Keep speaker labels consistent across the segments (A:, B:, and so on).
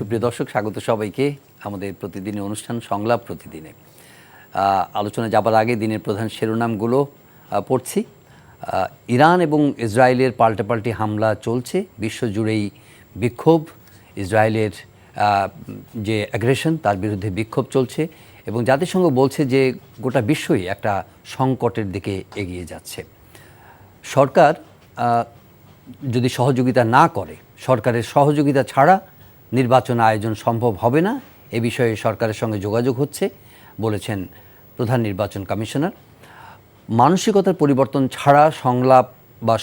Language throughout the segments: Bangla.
A: সুপ্রিয় দর্শক, স্বাগত সবাইকে আমাদের প্রতিদিনের অনুষ্ঠান সংলাপ প্রতিদিনে। আলোচনা যাবার আগে দিনের প্রধান শিরোনামগুলো পড়ছি। ইরান এবং ইসরায়েলের পাল্টাপাল্টি হামলা চলছে, বিশ্বজুড়েই বিক্ষোভ, ইসরায়েলের যে অ্যাগ্রেশন তার বিরুদ্ধে বিক্ষোভ চলছে এবং জাতিসংঘ বলছে যে গোটা বিশ্বই একটা সংকটের দিকে এগিয়ে যাচ্ছে। সরকার যদি সহযোগিতা না করে, সরকারের সহযোগিতা ছাড়া নির্বাচন আয়োজন সম্ভব হবে না, এ বিষয়ে সরকারের সঙ্গে যোগাযোগ হচ্ছে বলেছেন প্রধান নির্বাচন কমিশনার। মানসিকতার পরিবর্তন ছাড়া সংলাপ বা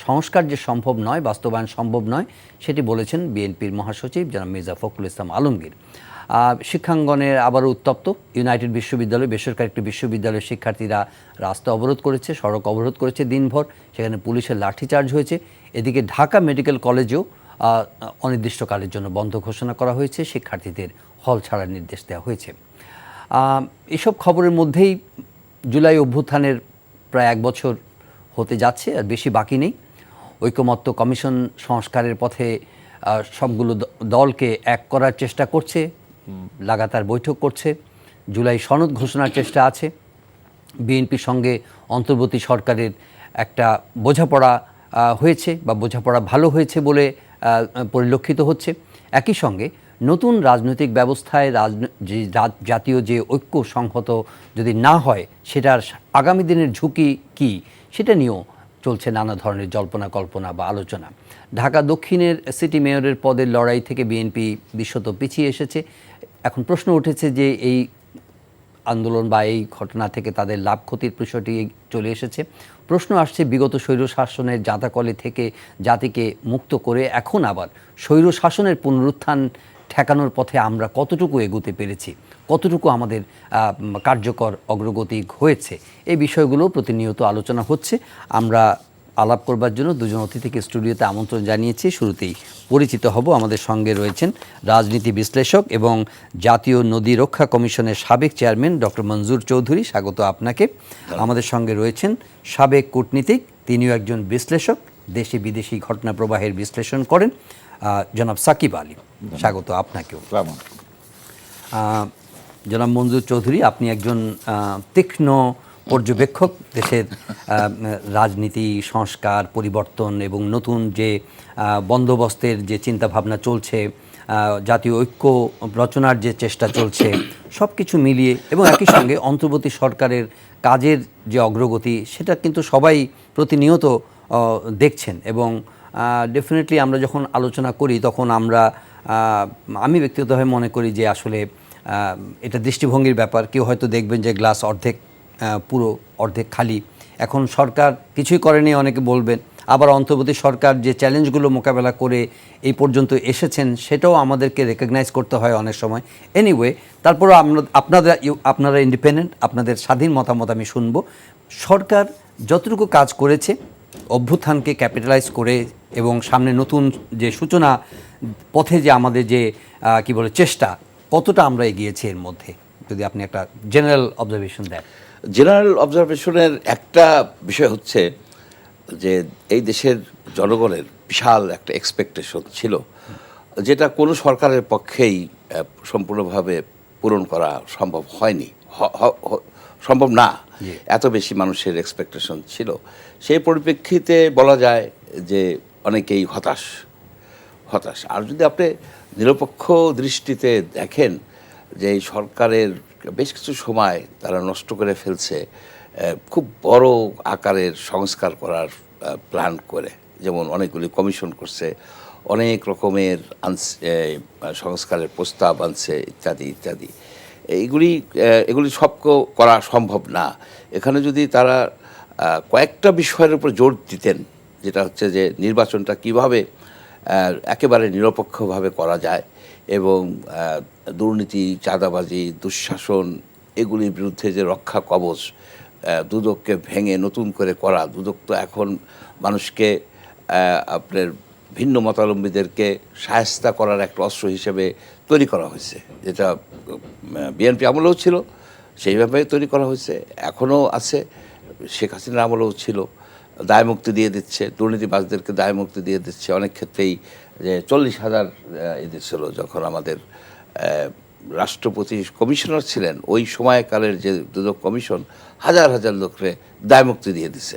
A: সংস্কার যে সম্ভব নয়, বাস্তবায়ন সম্ভব নয়, সেটি বলেছেন বিএনপির মহাসচিব জনাব মির্জা ফখরুল ইসলাম আলমগীর। শিক্ষাঙ্গনের আবারও উত্তপ্ত। ইউনাইটেড বিশ্ববিদ্যালয়, বেসরকারি একটি বিশ্ববিদ্যালয়ের শিক্ষার্থীরা রাস্তা অবরোধ করেছে, সড়ক অবরোধ করেছে দিনভর, সেখানে পুলিশের লাঠিচার্জ হয়েছে। এদিকে ঢাকা মেডিকেল কলেজেও অনির্দিষ্টকালের জন্য বন্ধ ঘোষণা করা হয়েছে, শিক্ষার্থীদের হল ছাড়ার নির্দেশ দেওয়া হয়েছে। এসব খবরের মধ্যেই জুলাই অভ্যুত্থানের প্রায় 1 বছর হতে যাচ্ছে, আর বেশি বাকি নেই। ঐকমত্য কমিশন সংস্কারের পথে সবগুলো দলকে এক করার চেষ্টা করছে, লাগাতার বৈঠক করছে। জুলাই সনদ ঘোষণার চেষ্টা আছে। বিএনপির সঙ্গে অন্তর্বর্তী সরকারের একটা বোঝাপড়া হয়েছে বা বোঝাপড়া ভালো হয়েছে বলে পরিলক্ষিত হচ্ছে। একই সঙ্গে নতুন রাজনৈতিক ব্যবস্থায় জাতীয় যে ঐক্য সংহত যদি না হয়, সেটার আগামী দিনের ঝুঁকি কী, সেটা নিয়েও চলছে নানা ধরনের জল্পনা কল্পনা বা আলোচনা। ঢাকা দক্ষিণের সিটি মেয়রের পদের লড়াই থেকে বিএনপি দৃশ্যত পিছিয়ে এসেছে। এখন প্রশ্ন উঠেছে যে এই আন্দোলন বা এই ঘটনা থেকে তাদের লাভ ক্ষতির বিষয়টি চলে এসেছে। প্রশ্ন আসছে, বিগত স্বৈরশাসনের জাঁতাকলে থেকে জাতিকে মুক্ত করে এখন আবার স্বৈরশাসনের পুনরুত্থান ঠেকানোর পথে আমরা কতটুকু এগোতে পেরেছি, কতটুকু আমাদের কার্যকর অগ্রগতি হয়েছে, এই বিষয়গুলো প্রতিনিয়ত আলোচনা হচ্ছে। আমরা আলাপ করবার জন্য দুজন অতিথিকে স্টুডিওতে আমন্ত্রণ জানিয়েছি। শুরুতেই পরিচিত হব। আমাদের সঙ্গে রয়েছেন রাজনীতি বিশ্লেষক এবং জাতীয় নদী রক্ষা কমিশনের সাবেক চেয়ারম্যান ডক্টর মঞ্জুর চৌধুরী, স্বাগত আপনাকে। আমাদের সঙ্গে রয়েছেন সাবেক কূটনীতিক, তিনিও একজন বিশ্লেষক, দেশি বিদেশি ঘটনা প্রবাহের বিশ্লেষণ করেন, জনাব সাকিব আলী, স্বাগত আপনাকেও। জনাব মঞ্জুর চৌধুরী, আপনি একজন তীক্ষ্ণ পর্যবেক্ষক, দেশের রাজনীতি সংস্কার পরিবর্তন এবং নতুন যে বন্দোবস্তের যে চিন্তাভাবনা চলছে, জাতীয় ঐক্য রচনার যে চেষ্টা চলছে, সব কিছু মিলিয়ে এবং একই সঙ্গে অন্তর্বর্তী সরকারের কাজের যে অগ্রগতি, সেটা কিন্তু সবাই প্রতিনিয়ত দেখছেন। এবং ডেফিনেটলি আমরা যখন আলোচনা করি তখন আমি ব্যক্তিগতভাবে মনে করি যে আসলে এটা দৃষ্টিভঙ্গির ব্যাপার। কেউ হয়তো দেখবেন যে গ্লাস অর্ধেক পুরো, অর্ধেক খালি। এখন সরকার কিছুই করেনি অনেকে বলবেন, আবার অন্তর্বর্তী সরকার যে চ্যালেঞ্জগুলো মোকাবেলা করে এই পর্যন্ত এসেছেন, সেটাও আমাদেরকে রেকগনাইজ করতে হয় অনেক সময়। এনিওয়ে, তারপরও আপনারা ইন্ডিপেন্ডেন্ট, আপনাদের স্বাধীন মতামত আমি শুনব। সরকার যতটুকু কাজ করেছে অভ্যুত্থানকে ক্যাপিটালাইজ করে এবং সামনে নতুন যে সূচনা পথে যে আমাদের যে কি বলে চেষ্টা, কতটা আমরা এগিয়েছি এর মধ্যে, যদি আপনি একটা জেনারেল অবজারভেশন দেন।
B: জেনারেল অবজারভেশনের একটা বিষয় হচ্ছে যে এই দেশের জনগণের বিশাল একটা এক্সপেকটেশন ছিল, যেটা কোনো সরকারের পক্ষেই সম্পূর্ণভাবে পূরণ করা সম্ভব হয়নি, সম্ভব না। এত বেশি মানুষের এক্সপেকটেশন ছিল। সেই পরিপ্রেক্ষিতে বলা যায় যে অনেকেই হতাশ। আর যদি আপনি নিরপেক্ষ দৃষ্টিতে দেখেন যে এই সরকারের বেশ কিছু সময় তারা নষ্ট করে ফেলছে খুব বড় আকারের সংস্কার করার প্ল্যান করে, যেমন অনেকগুলি কমিশন করছে, অনেক রকমের সংস্কারের প্রস্তাব আনছে, ইত্যাদি ইত্যাদি। এগুলি সব করা সম্ভব না। এখানে যদি তারা কয়েকটা বিষয়ের উপর জোর দিতেন, যেটা হচ্ছে যে নির্বাচনটা কিভাবে একেবারে নিরপেক্ষভাবে করা যায় এবং দুর্নীতি, চাঁদাবাজি, দুঃশাসন, এগুলির বিরুদ্ধে যে রক্ষা কবচ, দুদককে ভেঙে নতুন করে করা। দুদক তো এখন মানুষকে আপনার ভিন্ন মতাবলম্বীদেরকে শায়েস্তা করার একটা অস্ত্র হিসেবে তৈরি করা হয়েছে, যেটা বিএনপি আমলেও ছিল, সেইভাবে তৈরি করা হয়েছে, এখনও আছে, শেখ হাসিনার আমলেও ছিল। দায়মুক্তি দিয়ে দিচ্ছে, দুর্নীতিবাজদেরকে দায়মুক্তি দিয়ে দিচ্ছে। অনেক ক্ষেত্রেই যে 40,000 ছিল যখন আমাদের রাষ্ট্রপতি কমিশনার ছিলেন, ওই সময়কালের যে দুদক কমিশন হাজার হাজার লোকরে দায়মুক্তি দিয়ে দিচ্ছে।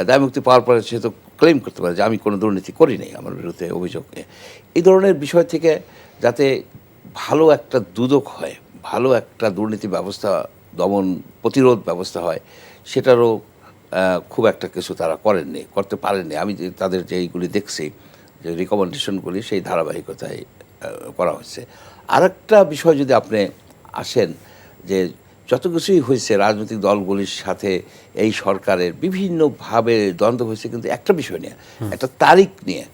B: দায়মুক্তি পাওয়ার পরে সে তো ক্লেম করতে পারে যে আমি কোনো দুর্নীতি করি নাই, আমার বিরুদ্ধে অভিযোগ নেই। এই ধরনের বিষয় থেকে যাতে ভালো একটা দুদক হয়, ভালো একটা দুর্নীতি ব্যবস্থা দমন প্রতিরোধ ব্যবস্থা হয়, সেটারও খুব একটা কিছু তারা করেননি, করতে পারেননি। আমি তাদের যে এইগুলি দেখছি, যে রিকমেন্ডেশনগুলি, সেই ধারাবাহিকতায় করা হয়েছে। আরেকটা বিষয় যদি আপনি আসেন, যে যত কিছুই হয়েছে রাজনৈতিক দলগুলির সাথে এই সরকারের বিভিন্নভাবে দ্বন্দ্ব হয়েছে, কিন্তু একটা বিষয় নিয়ে, একটা তারিখ নিয়ে,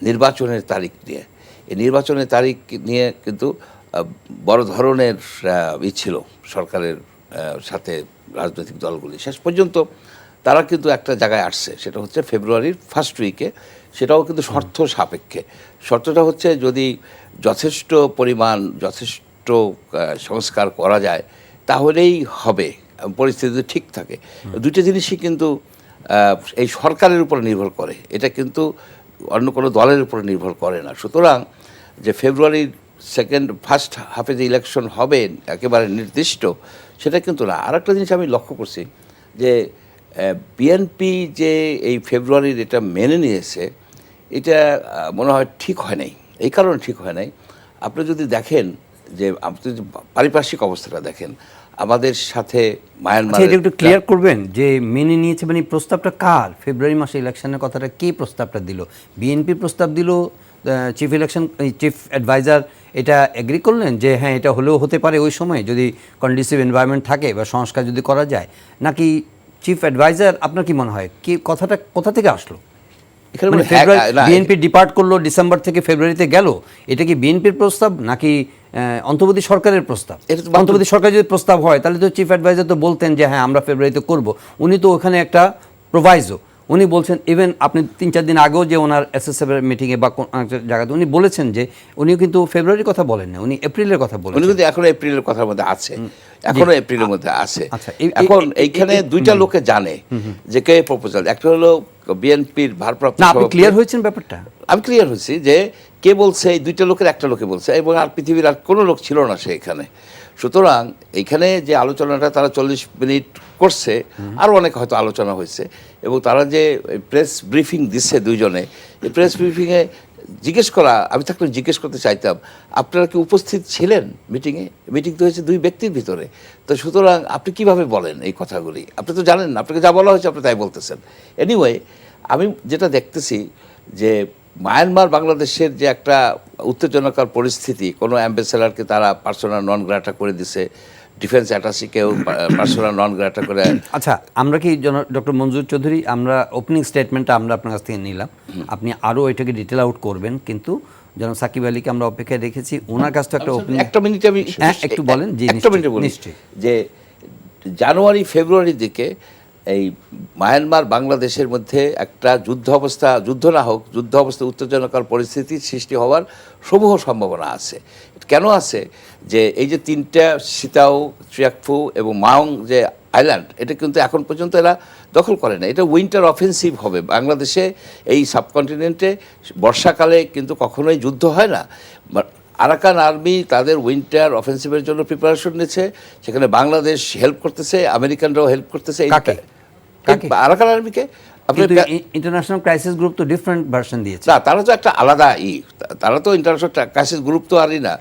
B: নির্বাচনের তারিখ নিয়ে। এই নির্বাচনের তারিখ নিয়ে কিন্তু বড় ধরনের ছিল সরকারের সাথে রাজনৈতিক দলগুলি। শেষ পর্যন্ত তারা কিন্তু একটা জায়গায় আসছে, সেটা হচ্ছে ফেব্রুয়ারির ফার্স্ট উইকে। সেটাও কিন্তু শর্ত সাপেক্ষে। শর্তটা হচ্ছে যদি যথেষ্ট পরিমাণ, যথেষ্ট সংস্কার করা যায় তাহলেই হবে, পরিস্থিতি যদি ঠিক থাকে। দুটো জিনিসই কিন্তু এই সরকারের উপর নির্ভর করে, এটা কিন্তু অন্য কোনো দলের উপর নির্ভর করে না। সুতরাং যে ফেব্রুয়ারির ফার্স্ট হাফে যে ইলেকশন হবে একেবারে নির্দিষ্ট, সেটা কিন্তু না। আর একটা জিনিস আমি লক্ষ্য করছি, যে বিএনপি যে এই ফেব্রুয়ারির এটা মেনে নিয়েছে, এটা মনে হয় ঠিক হয় নাই। এই কারণে ঠিক হয় নাই, আপনি যদি দেখেন যে আপনি যদি পারিপার্শ্বিক অবস্থাটা দেখেন, আমাদের সাথে মায়ানমার।
A: এটা একটু ক্লিয়ার করবেন যে মেনে নিয়েছে মানে প্রস্তাবটা কার? ফেব্রুয়ারি মাসে ইলেকশনের কথাটা কে প্রস্তাবটা দিল? বিএনপি প্রস্তাব দিল, চিফ অ্যাডভাইজার এটা এগ্রি করলেন যে হ্যাঁ এটা হলেও হতে পারে ওই সময় যদি কন্ডিসিভ এনভায়রনমেন্ট থাকে বা সংস্কার যদি করা যায়, নাকি চিফ অ্যাডভাইজার? আপনার কি মনে হয় কি কথাটা কোথা থেকে আসলো? বিএনপি ডিপার্ট করলো ডিসেম্বর থেকে ফেব্রুয়ারিতে গেল, এটা কি বিএনপির প্রস্তাব নাকি অন্তর্বর্তী সরকারের প্রস্তাব? অন্তর্বর্তী সরকার যদি প্রস্তাব হয় তাহলে তো চিফ অ্যাডভাইজার তো বলতেন যে হ্যাঁ আমরা ফেব্রুয়ারিতে করব। উনি তো ওখানে একটা প্রোভাইজো উনি বলছেন, ইভেন আপনি 3-4 দিন আগেও যে ওনার এসএসএফ এর মিটিংয়ে বা কোন জায়গাতে উনি বলেছেন যে উনিও কিন্তু ফেব্রুয়ারির কথা বলেন না, উনি এপ্রিলের কথা বলেন।
B: উনি কিন্তু এখনো এপ্রিলের কথার মধ্যে আছে, এখনো এপ্রিলের মধ্যে আছে। এখন এইখানে দুইটা লোকে জানে যে কে প্রপোজাল। একটা হলো বিএনপির ভারপ্রাপ্ত।
A: না, আপনি ক্লিয়ার হয়েছেন ব্যাপারটা?
B: আমি ক্লিয়ার হয়েছি যে কে বলছে, এই দুইটা লোকের একটা লোকে বলছে, এবং আর পৃথিবীর আর কোনো লোক ছিল না সেখানে। সুতরাং এইখানে যে আলোচনাটা তারা 40 মিনিট করছে, আরও অনেক হয়তো আলোচনা হয়েছে, এবং তারা যে প্রেস ব্রিফিং দিচ্ছে দুইজনে, এই প্রেস ব্রিফিংয়ে জিজ্ঞেস করা, আমি থাকলে জিজ্ঞেস করতে চাইতাম আপনারা কি উপস্থিত ছিলেন মিটিংয়ে? মিটিং তো হয়েছে দুই ব্যক্তির ভিতরে, তো সুতরাং আপনি কিভাবে বলেন এই কথাগুলি? আপনি তো জানেন না, আপনাকে যা বলা হয়েছে আপনি তাই বলতেছেন। এনিওয়ে, আমি যেটা দেখতেছি যে মায়ানমার বাংলাদেশের যে একটা উত্তেজনাকর পরিস্থিতি, কোনো অ্যাম্বাসেডারকে তারা পার্সোনাল নন গ্রাটা করে দিছে, ডিফেন্স অ্যাটাচিকেও পার্সোনাল নন গ্রাটা করে।
A: আচ্ছা, আমরা কি ডক্টর মঞ্জুর চৌধুরী, আমরা ওপেনিং স্টেটমেন্টটা আমরা আপনার কাছ থেকে নিলাম, আপনি আরও এটাকে ডিটেল আউট করবেন, কিন্তু জনাব সাকিব আলীকে আমরা অপেক্ষায় রেখেছি, ওনার কাছ থেকে একটা ওপেনিং।
B: একটা মিনিট আমি
A: একটু বলেন। জি,
B: একটা মিনিট বলি যে জানুয়ারি ফেব্রুয়ারির দিকে এই মায়ানমার বাংলাদেশের মধ্যে একটা যুদ্ধ না হোক, যুদ্ধ অবস্থা উত্তেজনাকর পরিস্থিতির সৃষ্টি হওয়ার সমূহ সম্ভাবনা আছে। কেন আছে? যে এই যে তিনটা সিতাও, ট্রিয়াকফু এবং মাওং যে আইল্যান্ড, এটা কিন্তু এখন পর্যন্ত এরা দখল করে না। এটা উইন্টার অফেন্সিভ হবে বাংলাদেশে। এই সাবকন্টিনেন্টে বর্ষাকালে কিন্তু কখনোই যুদ্ধ হয় না। আরাকান আর্মি তাদের উইন্টার অফেন্সিভের জন্য প্রিপারেশন নিচ্ছে, সেখানে বাংলাদেশ হেল্প করতেছে, আমেরিকানরাও হেল্প করতেছে। আরাকান আর্মিকে
A: ইন্টারন্যাশনাল ক্রাইসিস গ্রুপ তো ডিফারেন্ট ভার্সন দিয়েছে।
B: না, তারা তো একটা আলাদা তারা তো ইন্টারন্যাশনাল ক্রাইসিস গ্রুপ তো আরই না।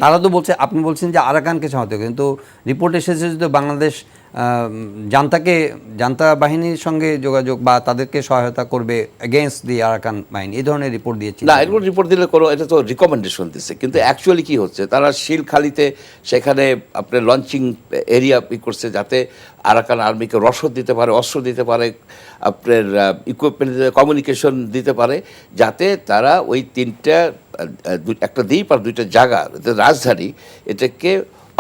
A: তারা তো বলছে, আপনি বলছেন যে আরাকানকে সহায়তা, কিন্তু রিপোর্ট এসেছে যে বাংলাদেশ জান্তা বাহিনীর সঙ্গে যোগাযোগ বা তাদেরকে সহায়তা করবে এগেইনস্ট দি আরাকান বাহিনী, এই ধরনের রিপোর্ট দিয়েছে।
B: না, এরকম রিপোর্ট দিলে কোনো, এটা তো রিকমেন্ডেশন দিচ্ছে, কিন্তু অ্যাকচুয়ালি কি হচ্ছে, তারা শিলখালিতে সেখানে আপনার লঞ্চিং এরিয়া করছে যাতে আরাকান আর্মিকে রসদ দিতে পারে, অস্ত্র দিতে পারে, আপনার ইকুইপমেন্ট, কমিউনিকেশন দিতে পারে, যাতে তারা ওই একটা দ্বীপ আর দুইটা জায়গা, রাজধানী, এটাকে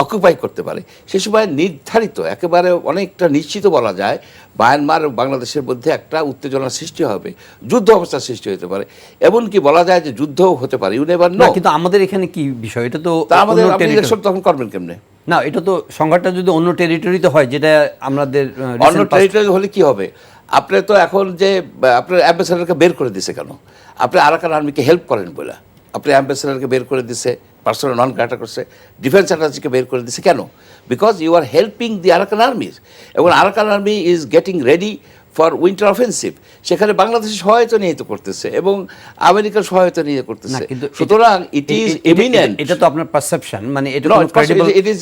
B: অকুপাই করতে পারে। সে সময় নির্ধারিত একেবারে অনেকটা নিশ্চিত বলা যায় মায়ানমার ও বাংলাদেশের মধ্যে একটা উত্তেজনার সৃষ্টি হবে, যুদ্ধ অবস্থার সৃষ্টি হতে পারে, এমনকি বলা যায় যে যুদ্ধও হতে পারে। You never know.
A: কিন্তু আমাদের এখানে কি বিষয়, এটা তো
B: আমাদের ইলেকশন তখন করবেন কেমনে?
A: না, এটা তো সংঘাতটা যদি অন্য টেরিটরিতে হয়, যেটা আমাদের
B: অন্য টেরিটরি হলে কি হবে? আপনি তো এখন যে আপনার অ্যাম্বাসেডারকে বের করে দিছে কেন? আপনি আরাকান আর্মিকে হেল্প করেন বলে আপনি অ্যাম্বাসেডারকে বের করে দিছে, পার্সোনাল নন গ্রাটা করছে, ডিফেন্স স্ট্র্যাটেজিকে বের করে দিছে কেন? Because you are helping the Arakan army, এবং Arakan army is getting ready for winter offensive. সেখানে বাংলাদেশের সহায়তা নিয়ে তো করতেছে এবং আমেরিকার সহায়তা নিয়ে করতেছে। সুতরাং ইট ইজ এমিনেন্ট।
A: এটা তো আপনার পারসেপশন, মানে এটা
B: No,
A: কোনো credible,
B: it is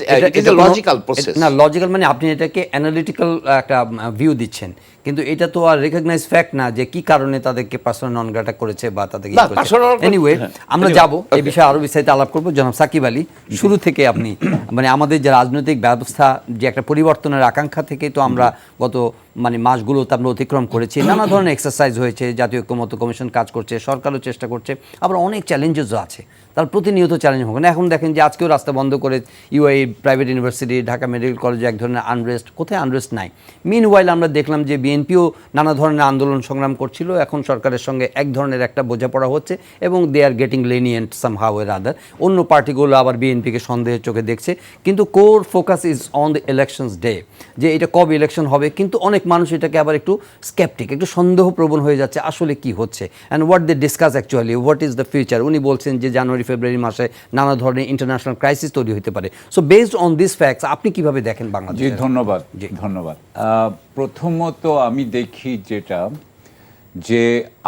B: a logical process.
A: না লজিক্যাল মানে আপনি এটাকে অ্যানালিটিক্যাল একটা ভিউ দিচ্ছেন, কিন্তু এটা তো আর রেকগনাইজ ফ্যাক্ট না যে কি কারণে তাদেরকে পার্সোনাল নন গ্রাটা করেছে বা তাদেরকে
B: না, personal-
A: এনিওয়ে আমরা
B: Anyway,
A: যাব এই
B: okay.
A: বিষয়ে আরো বিস্তারিত আলাপ করব। জনাব সাকিব আলী, শুরু থেকে আপনি মানে আমাদের যে রাজনৈতিক ব্যবস্থা যে একটা পরিবর্তনের আকাঙ্ক্ষা থেকে তো আমরা গত মানে মাসগুলোতে আমরা অতিক্রম করেছি, নানা ধরনের এক্সারসাইজ হয়েছে, জাতীয় ঐক্যমত্য কমিশন কাজ করছে, সরকারও চেষ্টা করছে, আবার অনেক চ্যালেঞ্জেসও আছে, তার প্রতিনিয়ত চ্যালেঞ্জ হবে না। এখন দেখেন যে আজকেও রাস্তা বন্ধ করে UI private university, Dhaka medical কলেজে এক ধরনের আনরেস্ট, কোথায় আনরেস্ট নাই। মিনওয়াইল আমরা দেখলাম যে বিএনপিও নানা ধরনের আন্দোলন সংগ্রাম করছিল, এখন সরকারের সঙ্গে এক ধরনের একটা বোঝাপড়া হচ্ছে এবং দে আর গেটিং লেনিয়েন্ট সামহাউ এর আদার। অন্য পার্টিগুলো আবার বিএনপিকে সন্দেহের চোখে দেখছে, কিন্তু core focus is on the elections day, যে এটা কবে ইলেকশন হবে। কিন্তু অনেক মানুষ এটাকে আবার একটু স্কেপটিক, একটু সন্দেহপ্রবণ হয়ে যাচ্ছে আসলে কি হচ্ছে, and what they discuss actually, what is the future. উনি বলছেন যে জানুয়ারি ফেব্রুয়ারি মাসে নানা ধরনের ইন্টারন্যাশনাল ক্রাইসিস তৈরি হতে পারে। So based on this facts আপনি কিভাবে দেখেন বাংলাদেশ?
C: জি ধন্যবাদ, ধন্যবাদ। প্রথমত আমি দেখি যেটা, যে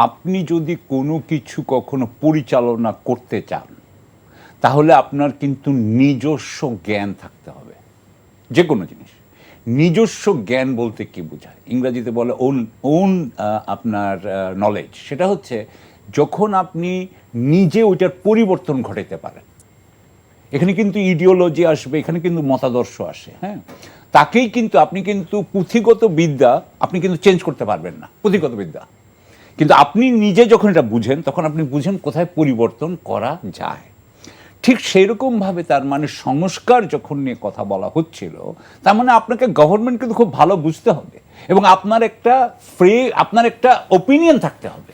C: আপনি যদি কোনো কিছু কখনো পরিচালনা করতে চান তাহলে আপনার কিন্তু নিজস্ব জ্ঞান থাকতে হবে। যে কোনো জিনিস নিজস্ব জ্ঞান বলতে কি বোঝায়, ইংরেজিতে বলে ওন আপনার নলেজ। সেটা হচ্ছে যখন আপনি নিজে ওইটার পরিবর্তন ঘটাতে পারেন। এখানে কিন্তু ইডিওলজি আসবে, এখানে কিন্তু মতাদর্শ আসে, হ্যাঁ, তাকেই কিন্তু আপনি কিন্তু পুঁথিগত বিদ্যা আপনি কিন্তু চেঞ্জ করতে পারবেন না, পুঁথিগত বিদ্যা। কিন্তু আপনি নিজে যখন এটা বুঝেন তখন আপনি বুঝেন কোথায় পরিবর্তন করা যায়। ঠিক সেইরকমভাবে তার মানে সংস্কার যখন নিয়ে কথা বলা হচ্ছিল, তার মানে আপনাকে গভর্নমেন্ট কিন্তু খুব ভালো বুঝতে হবে এবং আপনার একটা ওপিনিয়ন থাকতে হবে।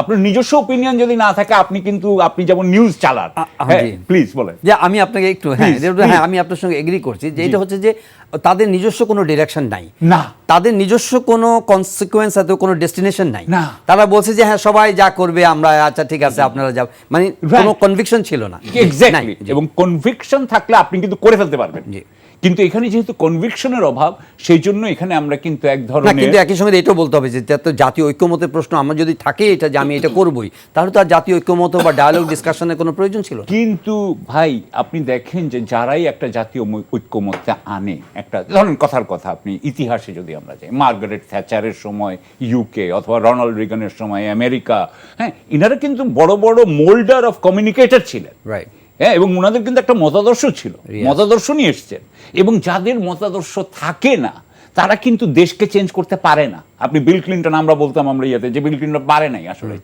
C: আপনার নিজস্ব ওপিনিয়ন যদি না থাকে আপনি যেমন নিউজ চালান, প্লিজ বলেন।
A: যে আমি আপনাকে একটু হ্যাঁ আমি আপনার সঙ্গে এগ্রি করছি যে এটা হচ্ছে যে তাদের নিজস্ব কোনো ডিরেকশন নাই,
C: না
A: তাদের নিজস্ব কোনো কনসিকুয়েন্স আছে, কোনো ডেস্টিনেশন নাই।
C: না,
A: তারা বলছে যে হ্যাঁ সবাই যা করবে আমরা আচ্ছা ঠিক আছে আপনারা যাও, মানে কোনো কনভিকশন ছিল না।
C: এক্স্যাক্টলি, এবং কনভিকশন থাকলে আপনি কিন্তু করে ফেলতে পারবেন। কিন্তু এখানে যেহেতু কনভিকশনের অভাব, সেই জন্য এখানে আমরা কিন্তু এক ধরনের,
A: কিন্তু একই সঙ্গে এটাও বলতে হবে যে জাতীয় ঐক্যমতের প্রশ্ন আমার যদি থাকে এটা যে আমি এটা করবই, তাহলে তো আর জাতীয় ঐক্যমত বা ডায়ালগ ডিসকাশনের কোনো প্রয়োজন ছিল।
C: কিন্তু ভাই আপনি দেখেন যে যারাই একটা জাতীয় ঐক্যমত্যে আনে, একটা ধরেন কথার কথা, আপনি ইতিহাসে যদি আমরা যাই, মার্গারেট থ্যাচারের সময় ইউকে অথবা রোনাল্ড রিগানের সময় আমেরিকা, হ্যাঁ, ইনারা কিন্তু বড় বড় মোল্ডার অফ কমিউনিকেটর ছিলেন,
A: রাইট,
C: হ্যাঁ, এবং ওনাদের কিন্তু একটা মতাদর্শ ছিল, মতাদর্শ নিয়ে এসছেন। এবং যাদের মতাদর্শ থাকে না তারা কিন্তু দেশকে চেঞ্জ করতে পারে না। আপনি বিল ক্লিন্টন, আমরা বলতাম আমরা ইয়াতে যে বিল ক্লিন্টন পারে নাই আসলে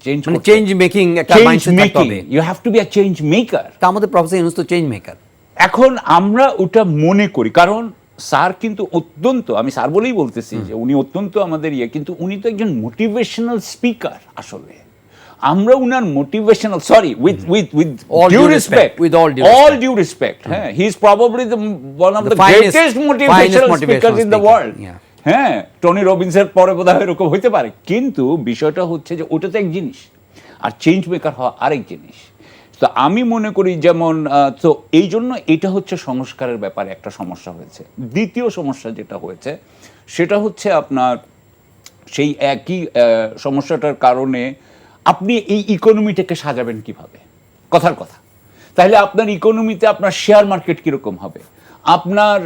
A: চেঞ্জ মেকিং, একটা মাইন্ডসেট থাকতে হবে।
C: You have to be a change maker.
A: তা আমাদের প্রফেসর ইউনূস তো চেঞ্জ মেকার।
C: এখন আমরা ওটা মনে করি, কারণ স্যার কিন্তু অত্যন্ত, আমি স্যার বলেই বলতেছি যে উনি অত্যন্ত আমাদের কিন্তু উনি তো একজন মোটিভেশনাল স্পিকার আসলে। আমরা উনার motivational, sorry, with due respect, all due respect, হ্যাঁ, he is probably one of the greatest motivational speakers in the world. হ্যাঁ, টনি রবিনসের পরে বোধহয় এরকম হইতে পারে। কিন্তু বিষয়টা হচ্ছে যে ওটা তো এক জিনিস, আর চেঞ্জ মেকার হওয়া আরেক জিনিস। তো আমি মনে করি যেমন, তো এই জন্য এটা হচ্ছে সংস্কারের ব্যাপারে একটা সমস্যা হয়েছে। দ্বিতীয় সমস্যা যেটা হয়েছে সেটা হচ্ছে আপনার সেই একই সমস্যাটার কারণে আপনি এই ইকোনমিটাকে সাজাবেন কিভাবে, কথার কথা। তাহলে আপনার ইকোনমিতে আপনার শেয়ার মার্কেট কিরকম হবে, আপনার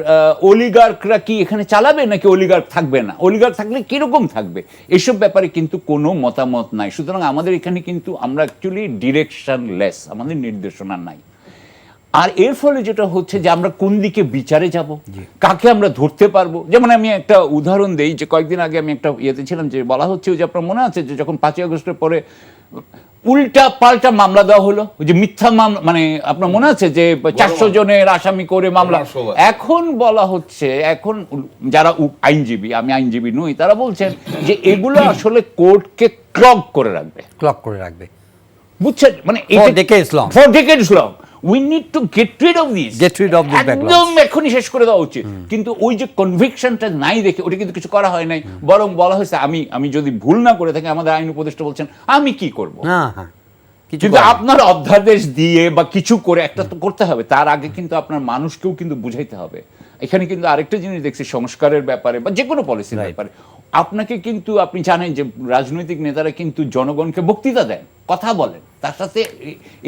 C: অলিগার্করা কি এখানে চালাবে নাকি অলিগার্ক থাকবে না, অলিগার্ক থাকলে কিরকম থাকবে, এসব ব্যাপারে কিন্তু কোনো মতামত নাই। সুতরাং আমাদের এখানে কিন্তু আমরা অ্যাকচুয়ালি ডিরেকশনলেস, আমাদের নির্দেশনা নাই। আর এর ফলে যেটা হচ্ছে যে আমরা কোন দিকে বিচারে যাব, কাকে আমরা ধরতে পারবো। যেমন আমি একটা উদাহরণ দেই, যে কয়েকদিন আগে আমি একটা ইয়েতে ছিলাম, যে বলা হচ্ছে যে আপনার মনে আছে যে যখন 5ই আগস্টের পরে উল্টা পাল্টা মামলা দেওয়া হলো, ওই যে মিথ্যা মামলা, মানে আপনার মনে আছে যে 400 জনের আসামি করে মামলা। এখন বলা হচ্ছে, এখন যারা আইনজীবী, আমি আইনজীবী নই, তারা বলছেন যে এগুলো আসলে কোর্টকে ক্লগ করে রাখবে,
A: বুঝছেন,
C: মানে
A: for decades long.
C: We need to get rid of this,
A: Get rid of these backlogs.
C: একদম এখনই শেষ করে দেওয়া উচিত। কিন্তু ওই যে কনভিকশনটা নাই দেখে ওটা কিন্তু কিছু করা হয় নাই, বরং বলা হয়েছে আমি যদি ভুল না করে থাকি, আমাদের আইন উপদেষ্টা বলছেন আমি কি করব।
A: হ্যাঁ কিছু
C: কিন্তু
A: করার নেই।
C: আপনার অধ্যাদেশ দিয়ে বা কিছু করে একটা তো করতে হবে, তার আগে কিন্তু আপনার মানুষকেও কিন্তু বুঝাইতে হবে। এখানে কিন্তু আরেকটা জিনিস দেখছি সংস্কারের ব্যাপারে বা যে কোনো পলিসির ব্যাপারে, আপনাকে কিন্তু আপনি জানেন যে রাজনৈতিক নেতারা কিন্তু জনগণকে বক্তৃতা দেন, কথা বলেন, তার সাথে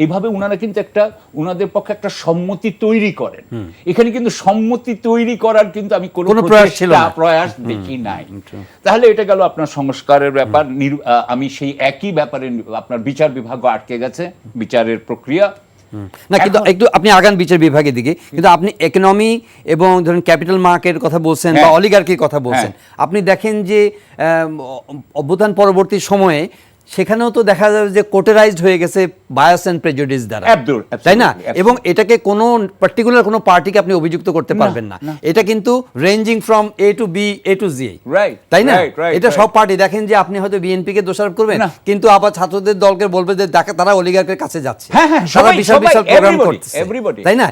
C: এইভাবে উনারা কিন্তু একটা উনাদের পক্ষে একটা সম্মতি তৈরি করেন। এখানে কিন্তু সম্মতি তৈরি করার কিন্তু আমি কোনো
A: প্রয়াস ছিল না।
C: প্রয়াস দেখি নাই। তাহলে এটা গেল আপনার সংস্কারের ব্যাপার। আমি সেই একই ব্যাপারে আপনার বিচার বিভাগও আটকে গেছে, বিচারের প্রক্রিয়া।
A: না কিন্তু একটু আপনি আগান বিচার বিভাগের দিকে, কিন্তু আপনি ইকোনমি এবং ধরুন ক্যাপিটাল মার্কেট কথা বলছেন বা
C: হ্যাঁ।
A: অলিগার্কির কথা বলছেন, আপনি দেখেন যে অভ্যুত্থান পরবর্তী সময়ে সেখানেও তো দেখা যাবে যে কোর্টারাইজড হয়ে গেছে বায়াস এন্ড প্রেজুডিস দ্বারা, তাই না? এবং এটাকে কোনো পার্টিকুলার কোনো পার্টিকে আপনি অভিযুক্ত করতে পারবেন না। এটা কিন্তু ranging from A to B, A to G,
C: Right,
A: তাই না?
C: right,
A: এটা
C: right.
A: সব পার্টি দেখেন যে আপনি হয়তো বিএনপি কে দোষারোপ করবেন,
C: না।
A: কিন্তু আবার ছাত্রদের দলকে বলবে যে তারা অলিগার্কের কাছে যাচ্ছে,
C: হ্যাঁ, হ্যাঁ,
A: তারা
C: সবাই,
A: বিশাল
C: সবাই,
A: বিশাল প্রোগ্রাম
C: everybody,
A: করতেছে,
C: everybody,
A: তাই না?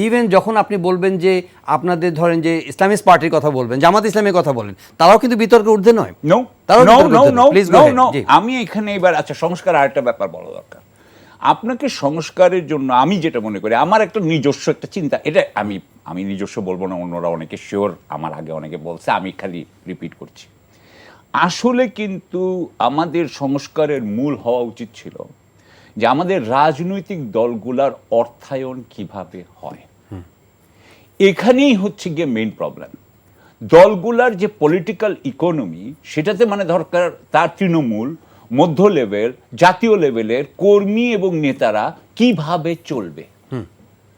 A: ইভেন যখন আপনি বলবেন যে আপনাদের ধরেন যে ইসলামিস্ট পার্টির কথা বলবেন, জামাত ইসলামের কথা বলেন, তারাও কিন্তু বিতর্কে ঊর্ধ্বে নয়।
C: নো
A: তারাও
C: নো
A: বিতর্কের
C: নো
A: ঊর্ধ্বে
C: নো
A: নয়। Please go
C: no
A: ahead,
C: no
A: জি।
C: আমি এখানে এবার আচ্ছা সংস্কার আরেকটা ব্যাপার বলা দরকার। আপনাকে সংস্কারের জন্য আমি যেটা মনে করি, আমার একটা নিজস্ব একটা চিন্তা, এটা আমি নিজস্ব বলবো না, অন্যরা অনেকে শিওর আমার আগে অনেকে বলছে, আমি খালি রিপিট করছি। আসলে কিন্তু আমাদের সংস্কারের মূল হওয়া উচিত ছিল যে আমাদের রাজনৈতিক দলগুলার অর্থায়ন কিভাবে হয়। এখানেই হচ্ছে গিয়ে মেইন প্রবলেম। দলগুলার যে পলিটিক্যাল ইকোনমি, সেটাতে মানে দরকার তার তৃণমূল, মধ্য লেভেল, জাতীয় লেভেলের কর্মী এবং নেতারা কিভাবে চলবে,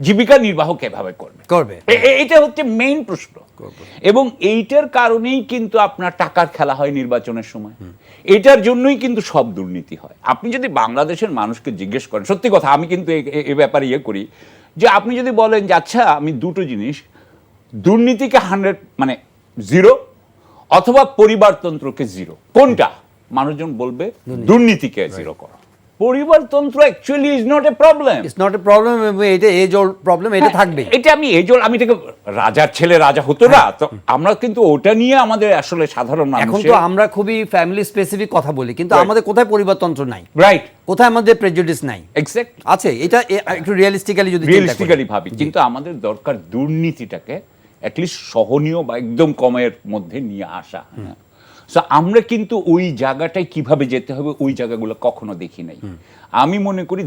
C: জীবিকা নির্বাহ কিভাবে করবে। এটা হচ্ছে মেইন প্রশ্ন। এবং এইটার কারণেই কিন্তু আপনার টাকার খেলা হয় নির্বাচনের সময়, এটার জন্যই কিন্তু সব দুর্নীতি হয়। আপনি যদি বাংলাদেশের মানুষকে জিজ্ঞেস করেন, সত্যি কথা, আমি কিন্তু এ ব্যাপারে করি যে আপনি যদি বলেন যে আচ্ছা আমি দুটো জিনিস, দুর্নীতিকে 100 মানে 0 অথবা পরিবারতন্ত্রকে 0, কোনটা? মানুষজন বলবে দুর্নীতিকে 0 করো। পরিবারতন্ত্র actually is not a problem,
A: it's not a problem, এটা এজ ওল্ড প্রবলেম, এটা থাকবে।
C: এটা আমি এটাকে রাজার ছেলে রাজা হতো না তো, আমরা কিন্তু ওটা নিয়ে আমাদের আসলে সাধারণ
A: এখন
C: মানুষের
A: তো আমরা খুবই ফ্যামিলি স্পেসিফিক কথা বলি, কিন্তু
C: Right.
A: আমাদের কোথায় পরিবারতন্ত্র নাই,
C: রাইট,
A: কোথায় আমাদের প্রেজুডিস নাই,
C: এক্স্যাক্ট,
A: আছে। এটা একটু রিয়েলিস্টিক্যালি যদি চিন্তা করি।
C: রিয়েলিস্টিক্যালি ভাবি, কিন্তু আমাদের দরকার দুর্নীতিটাকে অ্যাটলিস্ট সহনীয় বা একদম কমের মধ্যে নিয়ে আসা। সো আমরা কিন্তু ওই জায়গাটায় কিভাবে যেতে হবে, ওই জায়গাগুলো কখনো দেখি নাই। আমি মনে করি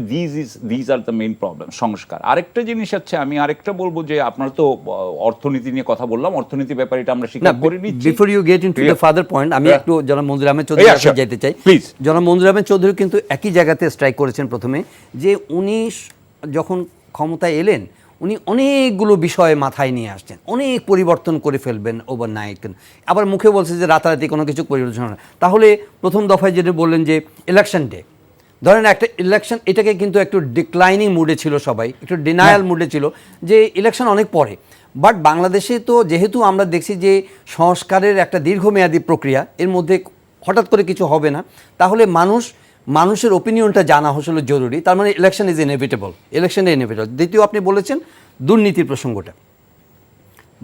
C: these are the main problem, সংস্কার। আরেকটা জিনিস আছে, আমি আরেকটা বলবো যে আপনার তো অর্থনীতি নিয়ে কথা বললাম, অর্থনীতি ব্যাপারে এটা আমরা স্বীকার করে নিচ্ছি।
A: Before you get into the further point, আমি একটু জনাব মঞ্জুর আহমেদ চৌধুরীর কাছে যেতে চাই।
C: প্লিজ।
A: জনাব মঞ্জুর আহমেদ চৌধুরী কিন্তু একই জায়গাতে স্ট্রাইক করেছেন প্রথমে, যে উনি যখন ক্ষমতায় এলেন উনি অনেকগুলো বিষয় মাথায় নিয়ে আসছেন, অনেক পরিবর্তন করে ফেলবেন ওভারনাইট, আবার মুখে বলছে যে রাতারাতি কোনো কিছু পরিবর্তন হয় না। তাহলে প্রথম দফায় যেটা বললেন যে ইলেকশন ডে, ধরেন একটা ইলেকশন, এটাকে কিন্তু একটু ডিক্লাইনিং মুডে ছিল সবাই, একটু ডিনায়াল মুডে ছিল যে ইলেকশন অনেক পরে। বাট বাংলাদেশে তো যেহেতু আমরা দেখছি যে সংস্কারের একটা দীর্ঘমেয়াদী প্রক্রিয়া, এর মধ্যে হঠাৎ করে কিছু হবে না, তাহলে মানুষের ওপিনিয়নটা জানা আসলে জরুরি। তার মানে ইলেকশন ইজ ইনএভিটেবল, ইলেকশনে ইনএভিটেবল। দ্বিতীয়, আপনি বলেছেন দুর্নীতির প্রসঙ্গটা,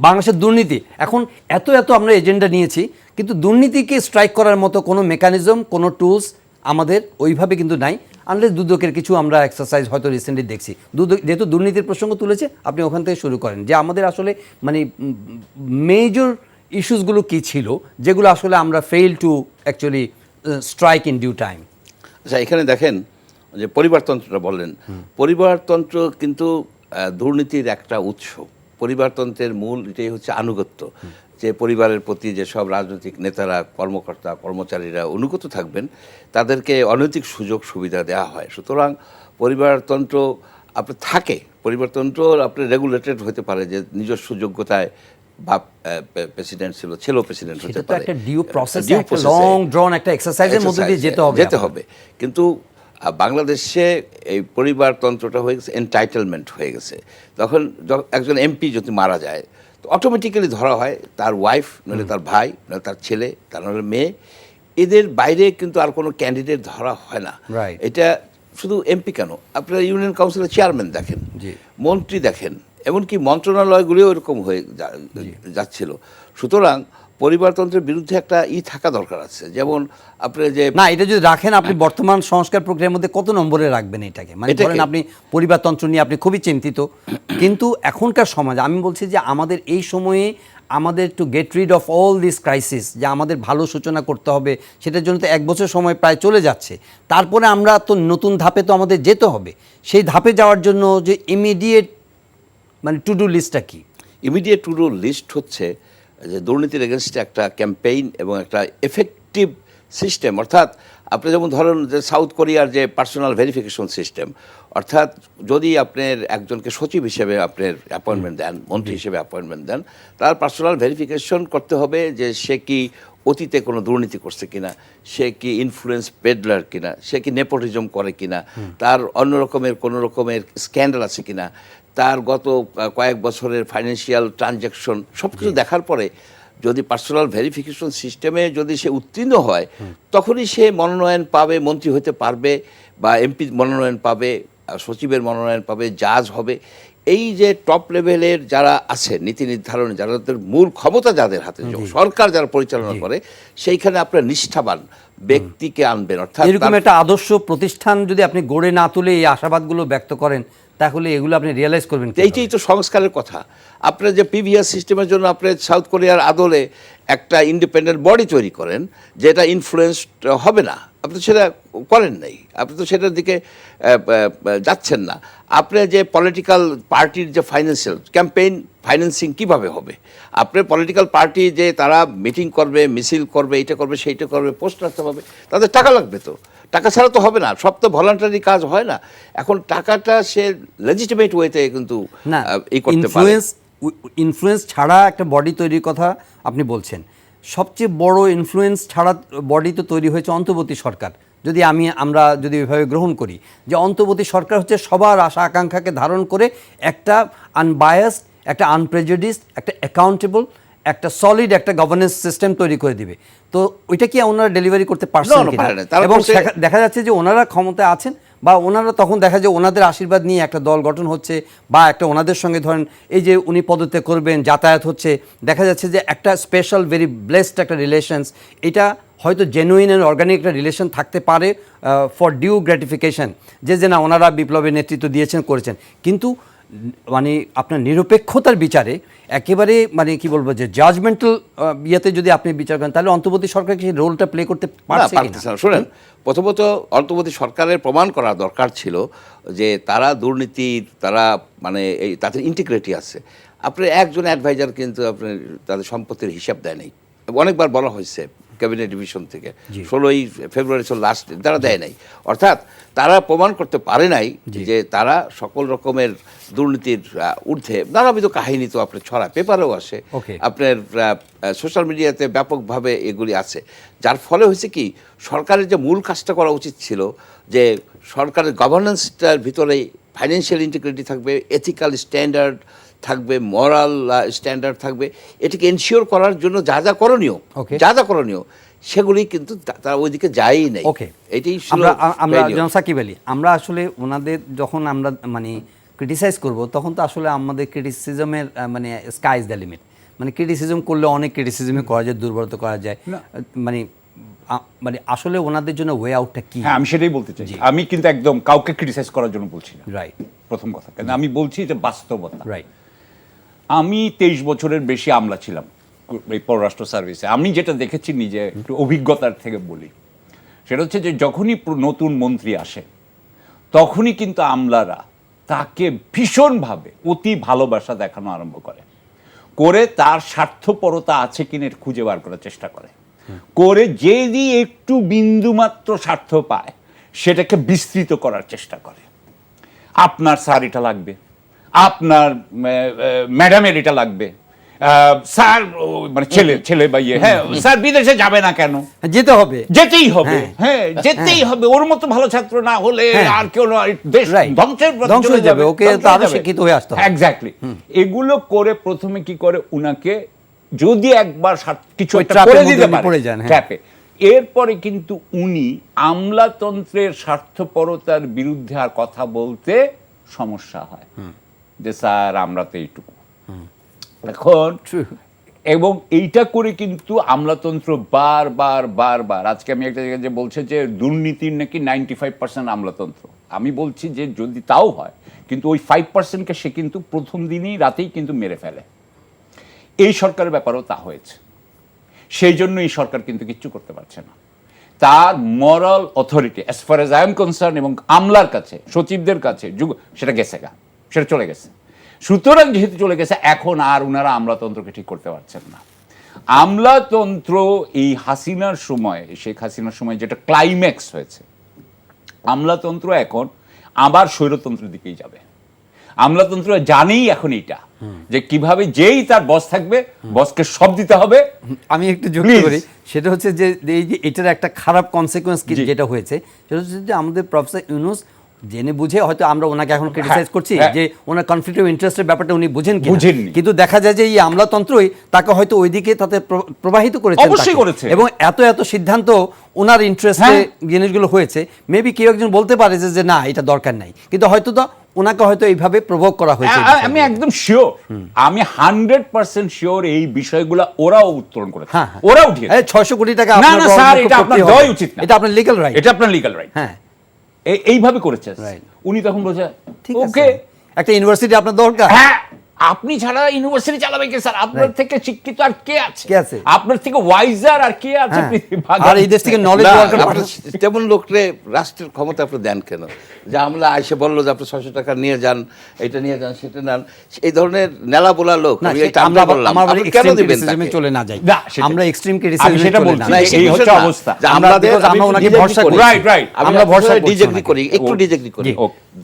A: বাংলাদেশের দুর্নীতি এখন এত আমরা এজেন্ডা নিয়েছি, কিন্তু দুর্নীতিকে স্ট্রাইক করার মতো কোনো মেকানিজম, কোনো টুলস আমাদের ওইভাবে কিন্তু নাই, আনলেস দুদকের কিছু আমরা এক্সারসাইজ হয়তো রিসেন্টলি দেখছি। যেহেতু দুর্নীতির প্রসঙ্গ তুলেছে, আপনি ওখান থেকে শুরু করেন যে আমাদের আসলে মানে মেজর ইস্যুসগুলো কী ছিল, যেগুলো আসলে আমরা fail to actually strike in due time.
B: আচ্ছা, এখানে দেখেন যে পরিবারতন্ত্রটা বললেন, পরিবারতন্ত্র কিন্তু দুর্নীতির একটা উৎস। পরিবারতন্ত্রের মূল এটাই হচ্ছে আনুগত্য, যে পরিবারের প্রতি যেসব রাজনৈতিক নেতারা, কর্মকর্তা, কর্মচারীরা অনুগত থাকবেন, তাদেরকে অনৈতিক সুযোগ সুবিধা দেওয়া হয়। সুতরাং পরিবারতন্ত্র আপনার থাকে, পরিবারতন্ত্র আপনার রেগুলেটেড হতে পারে, যে নিজস্ব যোগ্যতায় বাপ প্রেসিডেন্ট ছিল প্রেসিডেন্ট হতে পারে,
A: একটা ডিউ প্রসেস, একটা লং ড্রন একটা এক্সারসাইজের মধ্যে দিয়ে যেতে হবে।
B: কিন্তু বাংলাদেশে এই পরিবারতন্ত্রটা হয়ে গেছে এনটাইটেলমেন্ট হয়ে গেছে। তখন একজন এমপি যদি মারা যায়, তো অটোমেটিক্যালি ধরা হয় তার ওয়াইফ, নইলে তার ভাই, নইলে তার ছেলে, তার নইলে মেয়ে, এদের বাইরে কিন্তু আর কোনো ক্যান্ডিডেট ধরা হয় না।
A: Right.
B: এটা শুধু এমপি কেন, আপনারা ইউনিয়ন কাউন্সিলের চেয়ারম্যান দেখেন,
A: জি।
B: মন্ত্রী দেখেন, এমনকি মন্ত্রণালয়গুলিও এরকম হয়ে যাচ্ছিল। সুতরাং পরিবারতন্ত্রের বিরুদ্ধে একটা থাকা দরকার আছে। যেমন আপনার যে
A: না, এটা যদি রাখেন আপনি বর্তমান সংস্কার প্রক্রিয়ার মধ্যে কত নম্বরে রাখবেন এটাকে? মানে
B: এটাকে-
A: ধরেন আপনি পরিবারতন্ত্র নিয়ে আপনি খুবই চিন্তিত, কিন্তু এখনকার সমাজ, আমি বলছি যে আমাদের এই সময়ে আমাদের to get rid of all this crisis, যে আমাদের ভালো সূচনা করতে হবে, সেটার জন্য তো 1 বছর সময় প্রায় চলে যাচ্ছে। তারপরে আমরা তো নতুন ধাপে তো আমাদের যেতে হবে। সেই ধাপে যাওয়ার জন্য যে ইমিডিয়েট মানে টু ডু লিস্টটা কি?
B: ইমিডিয়েট টু ডু লিস্ট হচ্ছে যে দুর্নীতির এগেনস্টে একটা ক্যাম্পেইন এবং একটা এফেক্টিভ সিস্টেম। অর্থাৎ আপনি যেমন ধরেন যে সাউথ কোরিয়ার যে পার্সোনাল ভেরিফিকেশন সিস্টেম, অর্থাৎ যদি আপনার একজনকে সচিব হিসেবে আপনার অ্যাপয়েন্টমেন্ট দেন, মন্ত্রী হিসেবে অ্যাপয়েন্টমেন্ট দেন, তার পার্সোনাল ভেরিফিকেশন করতে হবে যে সে কি অতীতে কোনো দুর্নীতি করছে কিনা, সে কি ইনফ্লুয়েন্স পেডলার কিনা, সে কি নেপোটিজম করে কিনা, তার অন্য রকমের কোনো রকমের স্ক্যান্ডাল আছে কিনা, তার গত কয়েক বছরের ফাইন্যান্সিয়াল ট্রানজ্যাকশন সব কিছু দেখার পরে যদি পার্সোনাল ভেরিফিকেশন সিস্টেমে যদি সে উত্তীর্ণ হয়, তখনই সে মনোনয়ন পাবে, মন্ত্রী হতে পারবে, বা এমপি মনোনয়ন পাবে, সচিবের মনোনয়ন পাবে, জাজ হবে। এই যে টপ লেভেলের যারা আছে নীতি নির্ধারণ, যাদের মূল ক্ষমতা যাদের হাতে, সরকার যারা পরিচালনা করে, সেইখানে আপনার নিষ্ঠাবান ব্যক্তিকে আনবেন। অর্থাৎ
A: এরকম একটা আদর্শ প্রতিষ্ঠান যদি আপনি গড়ে না তুলে এই আশাবাদগুলো ব্যক্ত করেন, তাহলে এগুলো আপনি রিয়েলাইজ করবেন কিভাবে?
B: এইটাই তো সংস্কারের কথা। আপনার যে পিভিআর সিস্টেমের জন্য আপনি সাউথ কোরিয়ার আদলে একটা ইন্ডিপেন্ডেন্ট বডি তৈরি করেন, যেটা ইনফ্লুয়েন্সড হবে না, আপনি সেটা করেন নাই, আপনি তো সেটার দিকে যাচ্ছেন না। আপনি যে পলিটিক্যাল পার্টির যে ফাইন্যান্সিয়াল ক্যাম্পেইন ফাইন্যান্সিং কিভাবে হবে, আপনার পলিটিক্যাল পার্টি যে তারা মিটিং করবে, মিছিল করবে, এইটা করবে, সেইটা করবে, পোস্ট রাখতে হবে, তাদের টাকা লাগবে, তো টাকা ছাড়া তো হবে না, সব তো ভলান্টারি কাজ হয় না। এখন টাকাটা সে লেজিটিমেট ওয়েতে কিন্তু
A: না,
B: এই করতে পারে।
A: ইনফ্লুয়েন্স ছাড়া একটা বডি তৈরির কথা আপনি বলছেন। সবচেয়ে বড় ইনফ্লুয়েন্স ছাড়া বডি তো তৈরি হয়েছে অন্তর্বর্তী সরকার। যদি আমরা যদি এভাবে গ্রহণ করি যে অন্তর্বর্তী সরকার হচ্ছে সবার আশা আকাঙ্ক্ষাকে ধারণ করে একটা আনবায়াসড, একটা আনপ্রেজুডিসড, একটা অ্যাকাউন্টেবল, একটা সলিড একটা গভর্নেন্স সিস্টেম তৈরি করে দিবে। তো ওইটা কি ওনারা ডেলিভারি করতে পারছেন
B: না,
A: কিনা?
B: পারে না। তারা
A: এবং
B: করছে-
A: দেখা যাচ্ছে যে ওনারা ক্ষমতায় আছেন, বা ওনারা তখন দেখা যায় ওনাদের আশীর্বাদ নিয়ে একটা দল গঠন হচ্ছে, বা একটা ওনাদের সঙ্গে ধরেন এই যে উনি পদত্যাগ করবেন, যাতায়াত হচ্ছে, দেখা যাচ্ছে যে একটা স্পেশাল ভেরি ব্লেসড একটা রিলেশনস, এটা হয়তো জেনুইন অ্যান্ড অর্গানিক একটা রিলেশন থাকতে পারে ফর ডিউ গ্র্যাটিফিকেশন, যে না ওনারা বিপ্লবের নেতৃত্ব দিয়েছেন, করেছেন। কিন্তু মানে আপনার নিরপেক্ষতার বিচারে একেবারে মানে কি বলবো যে জাজমেন্টাল ইয়েতে যদি আপনি বিচার করেন, তাহলে অন্তর্বর্তী সরকার কি রোলটা প্লে করতে পারছে কিনা?
B: না, শুনেন, প্রথমত অন্তর্বর্তী সরকারের প্রমাণ করা দরকার ছিল যে তারা দুর্নীতির, তারা মানে এই তাদের ইন্টিগ্রিটি আছে। আপনার একজন অ্যাডভাইজার কিন্তু আপনার তাদের সম্পত্তির হিসাব দেয় নাই, অনেকবার বলা হয়েছে ক্যাবিনেট ডিভিশন থেকে। 16ই ফেব্রুয়ারি লাস্ট তারা দেয় নাই। অর্থাৎ তারা প্রমাণ করতে পারে নাই যে তারা সকল রকমের দুর্নীতির ঊর্ধ্বে। নানাবিধ কাহিনী তো আপনার ছড়া, পেপারেও আসে, আপনার সোশ্যাল মিডিয়াতে ব্যাপকভাবে এগুলি আছে। যার ফলে হয়েছে কি, সরকারের যে মূল কাজটা করা উচিত ছিল, যে সরকারের গভর্নেন্সটার ভিতরে ফাইন্যান্সিয়াল ইন্টিগ্রিটি থাকবে, এথিক্যাল স্ট্যান্ডার্ড থাকবে, মরাল স্ট্যান্ডার্ড থাকবে, এটিকে এনশিওর করার জন্য যা যা করণীয় সেগুলি কিন্তু তারা ওইদিকে যায়ই নাই। এটাই
A: আমরা যেমন সাকিব আলী, আমরা আসলে ওনাদের যখন আমরা মানে ক্রিটিসাইজ করব, তখন তো আসলে আমাদের ক্রিটিসিজমের মানে স্কাই ইজ দ্য লিমিট। মানে ক্রিটিসিজম করলে অনেক ক্রিটিসিজমই করা যায়, দুর্বলতা করা যায়, মানে আসলে ওনাদের জন্য ওয়ে আউটটা কি?
C: হ্যাঁ, আমি সেটাই বলতে চাই। আমি কিন্তু একদম কাউকে ক্রিটিসাইজ করার জন্য বলছি না,
A: রাইট,
C: প্রথম কথা। কিন্তু আমি বলছি যে বাস্তবতা।
A: রাইট।
C: আমি 23 বছরের বেশি আমলা ছিলাম এই পররাষ্ট্র সার্ভিসে। আমি যেটা দেখেছি নিজে একটু অভিজ্ঞতার থেকে বলি, সেটা হচ্ছে যে যখনই নতুন মন্ত্রী আসে, তখনই কিন্তু আমলারা তাকে ভীষণভাবে অতি ভালোবাসা দেখানো আরম্ভ করে তার স্বার্থপরতা আছে কিনা এটা খুঁজে বার করার চেষ্টা করে যদি একটু বিন্দুমাত্র স্বার্থ পায়, সেটাকে বিস্তৃত করার চেষ্টা করে। আপনার স্যার এটা লাগবে, আপনার ম্যাডামের এটা লাগবে, স্যার মানে ছেলে বা ইয়ে, হ্যাঁ স্যার বিদেশে যাবে না কেন, যেতেই হবে, হ্যাঁ যেতেই হবে, ওর মতো ভালো ছাত্র না হলে আর কেউ দেশ ধ্বংসের পথে চলে যাবে,
A: ওকে আরো শিক্ষিত হয়ে আসতে হবে।
C: এক্স্যাক্টলি। এগুলো করে প্রথমে কি করে উনাকে যদি একবার কিছু একটা করে দিতে পারে ট্র্যাপে, এরপরে কিন্তু উনি আমলাতন্ত্রের স্বার্থপরতার বিরুদ্ধে আর কথা বলতে সমস্যা হয়, যে স্যার আমরা তো এইটুকু এখন। এবং এইটা করে কিন্তু আমলাতন্ত্র বারবার আজকে আমি একটা জায়গায় যে বলছে যে দুর্নীতির নাকি 95% আমলাতন্ত্র, আমি বলছি যে যদি তাও হয় কিন্তু ওই 5%কে সে কিন্তু প্রথম দিনই রাতেই কিন্তু মেরে ফেলে। এই সরকারের ব্যাপারেও তা হয়েছে, সেই জন্য এই সরকার কিন্তু কিচ্ছু করতে পারছে না। তার moral authority as far as I am concern এবং আমলার কাছে, সচিবদের কাছে সেটা গেছে গা, সেটা চলে গেছে। সুতরাং যেহেতু চলে গেছে, এখন আর ওনারা আমলাতন্ত্রকে ঠিক করতে পারছেন না। আমলাতন্ত্র এই হাসিনার সময়, শেখ হাসিনার সময় যেটা ক্লাইম্যাক্স হয়েছে, আমলাতন্ত্র এখন আবার স্বৈরতন্ত্রের দিকেই যাবে। আমলাতন্ত্র জানেই এখন এইটা যে কিভাবে যেই তার বস থাকবে, বসকে সব দিতে হবে।
A: আমি একটু যুক্ত করি, সেটা হচ্ছে যে এই যে এটার একটা খারাপ কনসিকোয়েন্স যেটা হয়েছে, সেটা হচ্ছে যে আমাদের প্রফেসর ইউনূস জেনে বুঝে, হয়তো আমরা ওনাকে এখন ক্রিটিসাইজ করছি যে ওনার কনফ্লিক্ট অফ ইন্টারেস্টের ব্যাপারটা উনি বুঝেননি, কিন্তু দেখা যায় যে এই আমলাতন্ত্রই তাকে হয়তো ওইদিকে তাতে প্রবাহিত করেছে,
C: অবশ্যই করেছে।
A: এবং এত সিদ্ধান্ত ওনার ইন্টারেস্টে জিনিসগুলো হয়েছে। মেবি কেউ একজন বলতে পারে যে না এটা দরকার নাই, কিন্তু হয়তো তো ওনাকে হয়তো এইভাবে প্রভোগ করা হয়েছে।
C: আমি একদম শিওর, আমি 100% শিওর এই বিষয়গুলো ওরাও উত্তোলন করেছে, ওরা উঠিয়ে
A: 600 কোটি টাকা।
C: না না স্যার, এটা আপনার দেওয়াই উচিত না,
A: এটা আপনার লিগ্যাল রাইট,
C: এটা আপনার লিগ্যাল রাইট।
A: হ্যাঁ,
C: এইভাবে করেছে উনি, তখন বলছে
A: ঠিক আছে, একটা ইউনিভার্সিটি আপনার দরকার।
C: হ্যাঁ, আপনি ছাড়া ইউনিভার্সিটি চালাবে কে স্যার? আপনার থেকে শিক্ষিত আর কে আছে? আপনার থেকে ওয়াইজার আর কে আছে?
A: আর এই দেশ থেকে নলেজ
B: তেমন লোকরে রাষ্ট্রের ক্ষমতা আপনি দেন কেন? যে আমরা আইসে বললো যে আপনি 600 টাকা নিয়ে যান, এটা নিয়ে যান, সেটা নেন, এই ধরনের নেলা বলা লোক
A: কেন দিবেন? চলে না যাই, আমরা এক্সট্রিম ক্রিটিসিজম
C: সেটা বলছি, এই হচ্ছে অবস্থা।
A: আমরা ওনাকে ভরসা করি,
C: রাইট,
B: আমরা ভরসা ডিজেগ্রি করি, একটু ডিজেগ্রি করি।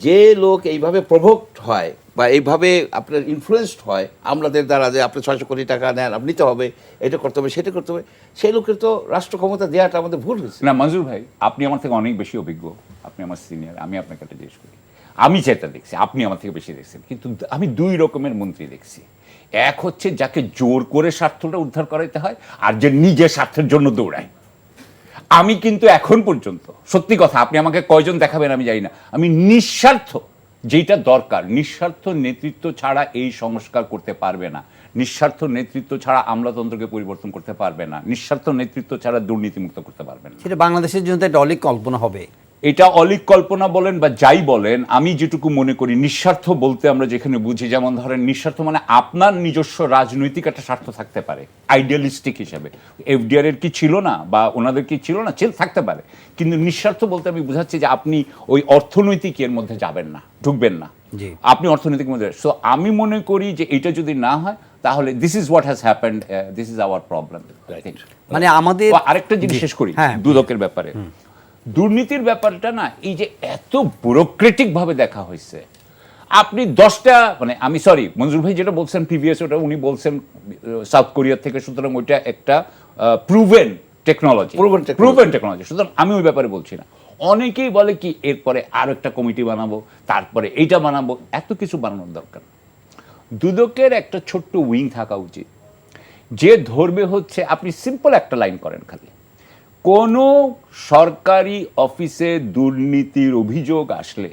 B: যে লোক এইভাবে প্রভোক্ট হয় বা এইভাবে আপনার ইনফ্লুয়েসড হয় আমলাদের দ্বারা, যে আপনি 600 কোটি টাকা নেন, আপনি নিতে হবে, এটা করতে হবে, সেটা করতে হবে, সেই লোকের তো রাষ্ট্র ক্ষমতা দেওয়াটা আমাদের ভুল হয়েছে।
C: না মনজুর ভাই, আপনি আমার থেকে অনেক বেশি অভিজ্ঞ, আপনি আমার সিনিয়র, আমি আপনাকে একটা জিজ্ঞেস করি। আমি যেটা দেখছি, আপনি আমার থেকে বেশি দেখছেন, কিন্তু আমি দুই রকমের মন্ত্রী দেখছি। এক হচ্ছে যাকে জোর করে স্বার্থটা উদ্ধার করাইতে হয়, আর যে নিজের স্বার্থের জন্য দৌড়ায়। আমি কিন্তু এখন পর্যন্ত, সত্যি কথা, আপনি আমাকে কয়জন দেখাবেন আমি জানি না, আমি নিঃস্বার্থ যেটা দরকার, নিঃস্বার্থ নেতৃত্ব ছাড়া এই সংস্কার করতে পারবে না, নিঃস্বার্থ নেতৃত্ব ছাড়া আমলাতন্ত্রকে পরিবর্তন করতে পারবে না, নিঃস্বার্থ নেতৃত্ব ছাড়া দুর্নীতিমুক্ত করতে পারবে না।
A: সেটা বাংলাদেশের জন্য একটা অলিক কল্পনা হবে।
C: এটা অলিক কল্পনা বলেন বা যাই বলেন, আমি যেটুকু মনে করি নিঃস্বার্থ বলতে আমরা যেখানে বুঝি, যেমন ধরেন নিঃস্বার্থ মানে আপনার নিজস্ব রাজনৈতিক একটা স্বার্থ থাকতে পারে আইডিয়ালিস্টিক হিসেবে। এফডিআর এর কি ছিল না, বা ওনাদের কি ছিল না, থাকতে পারে, কিন্তু নিঃস্বার্থ বলতে আমি বুঝাচ্ছি যে আপনি ওই অর্থনৈতিক এর মধ্যে যাবেন না, ঢুকবেন না, আপনি অর্থনৈতিক মধ্যে। সো আমি মনে করি যে এটা যদি না হয় তাহলে this is what has happened, this is our problem.
A: মানে আমাদের
C: আরেকটা জিনিস শেষ করি দুদকের ব্যাপারে, দুর্নীতির ব্যাপারটা না, এই যে এত ব্যুরোক্রেটিক ভাবে দেখা হয়েছে। আপনি 10টা, মানে আমি সরি মনজুর ভাই যেটা বলছেন প্রিভিয়াস, ওটা উনি বলছেন সাউথ কোরিয়া থেকে, সুতরাং ওইটা একটা প্রুভেন টেকনোলজি। সুতরাং আমি ওই ব্যাপারে বলছি না। অনেকেই বলে কি এরপরে আরো একটা কমিটি বানাবো, তারপরে এইটা বানাবো, এত কিছু বানানোর দরকার। দুদকের একটা ছোট্ট উইং থাকা উচিত, যে ধরবে হচ্ছে, আপনি সিম্পল একটা লাইন করেন খালি, কোনো সরকারি অফিসে দুর্নীতির অভিযোগ আসলে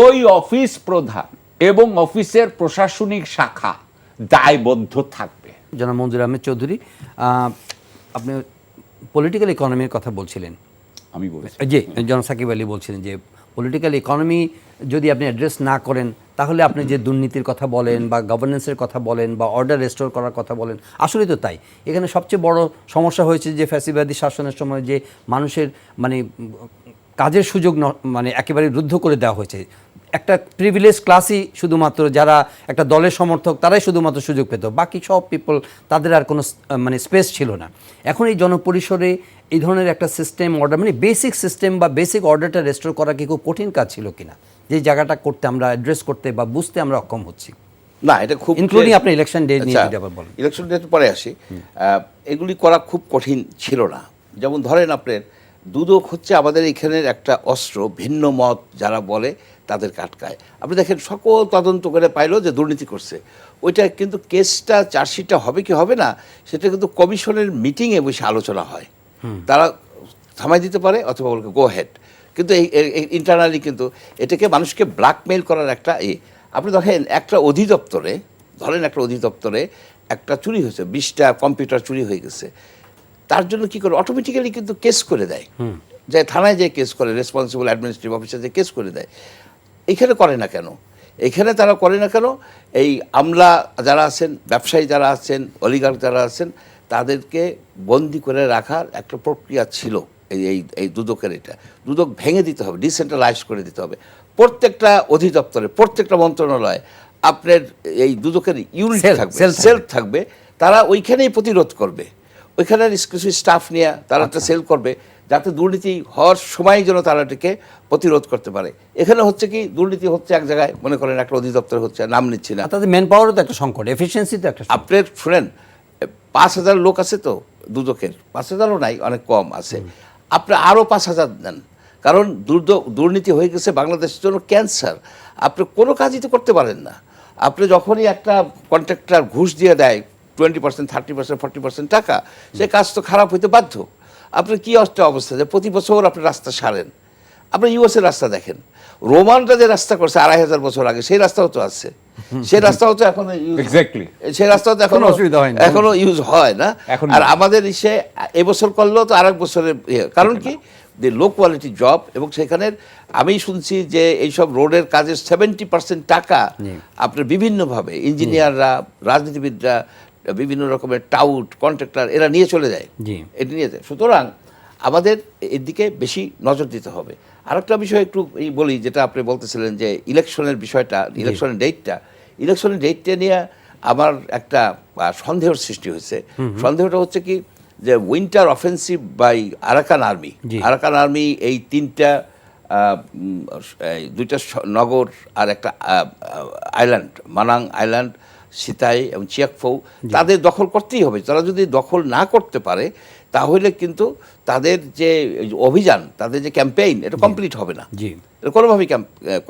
C: ওই অফিস প্রধান এবং অফিসের প্রশাসনিক শাখা দায়বদ্ধ থাকবে।
A: জনাব মঞ্জুর আহমেদ চৌধুরী, আপনি পলিটিক্যাল ইকোনমির কথা বলছিলেন।
C: আমি বলছি
A: জি, জনাব সাকিব আলী বলছিলেন যে পলিটিক্যাল ইকোনমি যদি আপনি অ্যাড্রেস না করেন, তাহলে আপনি যে দুর্নীতির কথা বলেন বা গভর্নেন্সের কথা বলেন বা অর্ডার রেস্টোর করার কথা বলেন, আসলে তো তাই। এখানে সবচেয়ে বড় সমস্যা হয়েছে যে ফ্যাসিবাদী শাসনের সময় যে মানুষের মানে কাজের সুযোগ মানে একেবারে রুদ্ধ করে দেওয়া হয়েছে। একটা প্রিভিলেজ ক্লাসই শুধুমাত্র, যারা একটা দলের সমর্থক তারাই শুধুমাত্র সুযোগ পেত, বাকি সব পিপল তাদের আর কোনো মানে স্পেস ছিল না। এখন এই জনপরিসরে এই ধরনের একটা সিস্টেম অর্ডার, মানে বেসিক সিস্টেম বা বেসিক অর্ডারটা রেস্টোর করা কি খুব কঠিন কাজ ছিল কিনা, যে জায়গাটা করতে আমরা অ্যাড্রেস করতে বা বুঝতে আমরা অক্ষম হচ্ছি?
B: না, এটা খুব
A: ইনক্লুডিং আপনি ইলেকশন ডে নিয়ে বলেন।
B: ইলেকশন ডে পরে আসি, এগুলি করা খুব কঠিন ছিল না। যেমন ধরেন আপনার দুদক হচ্ছে আমাদের এখানের একটা অস্ত্র, ভিন্ন মত যারা বলে তাদেরকে আটকায়। আপনি দেখেন সকল তদন্ত করে পাইলো যে দুর্নীতি করছে, ওইটা কিন্তু কেসটা চার্জশিটটা হবে কি হবে না, সেটা কিন্তু কমিশনের মিটিংয়ে বসে আলোচনা হয়। তারা থামাই দিতে পারে অথবা বলবে গো হেড, কিন্তু এই ইন্টারনালি কিন্তু এটাকে মানুষকে ব্ল্যাকমেইল করার একটা আপনি দেখেন একটা অধিদপ্তরে, ধরেন একটা অধিদপ্তরে একটা চুরি হয়েছে, 20টা কম্পিউটার চুরি হয়ে গেছে, তার জন্য কি করে অটোমেটিক্যালি কিন্তু কেস করে দেয়, যে থানায় যে কেস করে, রেসপন্সিবল অ্যাডমিনিস্ট্রেটিভ অফিসার যে কেস করে দেয়। এখানে করে না কেন? এখানে তারা করে না কেন? এই আমলা যারা আছেন, ব্যবসায়ী যারা আছেন, অলিগার্ক যারা আছেন, তাদেরকে বন্দি করে রাখার একটা প্রক্রিয়া ছিল। এই দুদকের এটা দুদক ভেঙে দিতে হবে, ডিসেন্ট্রালাইজ করে দিতে হবে। প্রত্যেকটা অধিদপ্তরে, প্রত্যেকটা মন্ত্রণালয়ে আপনার এই দুদকের ইউনিট থাকবে, সেল থাকবে, তারা ওইখানেই প্রতিরোধ করবে। ওইখানের কিছু স্টাফ নিয়ে তারা একটা সেল করবে, যাতে দুর্নীতি হওয়ার সময় যেন তারা এটাকে প্রতিরোধ করতে পারে। এখানে হচ্ছে কি, দুর্নীতি হচ্ছে এক জায়গায়, মনে করেন একটা অধিদপ্তর হচ্ছে, নাম নিচ্ছি না,
A: তাদের ম্যান পাওয়ারও তো একটা সংকট, এফিসিয়েন্সি তো একটা সংকট।
B: আপনার শুনেন 5,000 লোক আছে তো দুদকের, 5,000ও নাই, অনেক কম আছে, আপনি আরও 5,000 দেন, কারণ দুর্নীতি হয়ে গেছে বাংলাদেশের জন্য ক্যান্সার। আপনি কোনো কাজই তো করতে পারেন না। আপনি যখনই একটা কন্ট্রাক্টর ঘুষ দিয়ে দেয় 20%, 30%, 40% টাকা, সে কাজ তো খারাপ হইতে বাধ্য। আপনার কী অবস্থা যে প্রতি বছর আপনি রাস্তা সারেন। আপনি ইউএসের রাস্তা দেখেন, রোমানরা যে রাস্তা করছে 2,500 বছর আগে, সেই রাস্তাও তো আছে, সেই রাস্তাও তো এখন সেই রাস্তাও তো এখনো ইউজ হয় না। আর আমাদের এবছর করলেও তো আরেক বছরের কারণ কি, যে লো কোয়ালিটি জব, এবং সেখানের আমি শুনছি যে এইসব রোডের কাজের 70% টাকা আপনার বিভিন্নভাবে ইঞ্জিনিয়াররা, রাজনীতিবিদরা, বিভিন্ন রকমের টাউট, কন্ট্রাক্টর এরা নিয়ে চলে যায়, এটা নিয়ে যায়। সুতরাং আমাদের এর দিকে বেশি নজর দিতে হবে। আরেকটা বিষয় একটু বলি, যেটা আপনি বলতেছিলেন যে ইলেকশনের বিষয়টা, ইলেকশনের ডেটটা নিয়ে আমার একটা সন্দেহের সৃষ্টি হয়েছে। সন্দেহটা হচ্ছে কি, যে winter offensive by Arakan army এই 2টা নগর আর একটা আইল্যান্ড, মানাং আইল্যান্ড, সিতাই এবং চিয়াকফৌ, তাদের দখল করতেই হবে। তারা যদি দখল না করতে পারে, তাহলে কিন্তু তাদের যে অভিযান, তাদের যে ক্যাম্পেইন, এটা কমপ্লিট হবে না, এটা কোনোভাবেই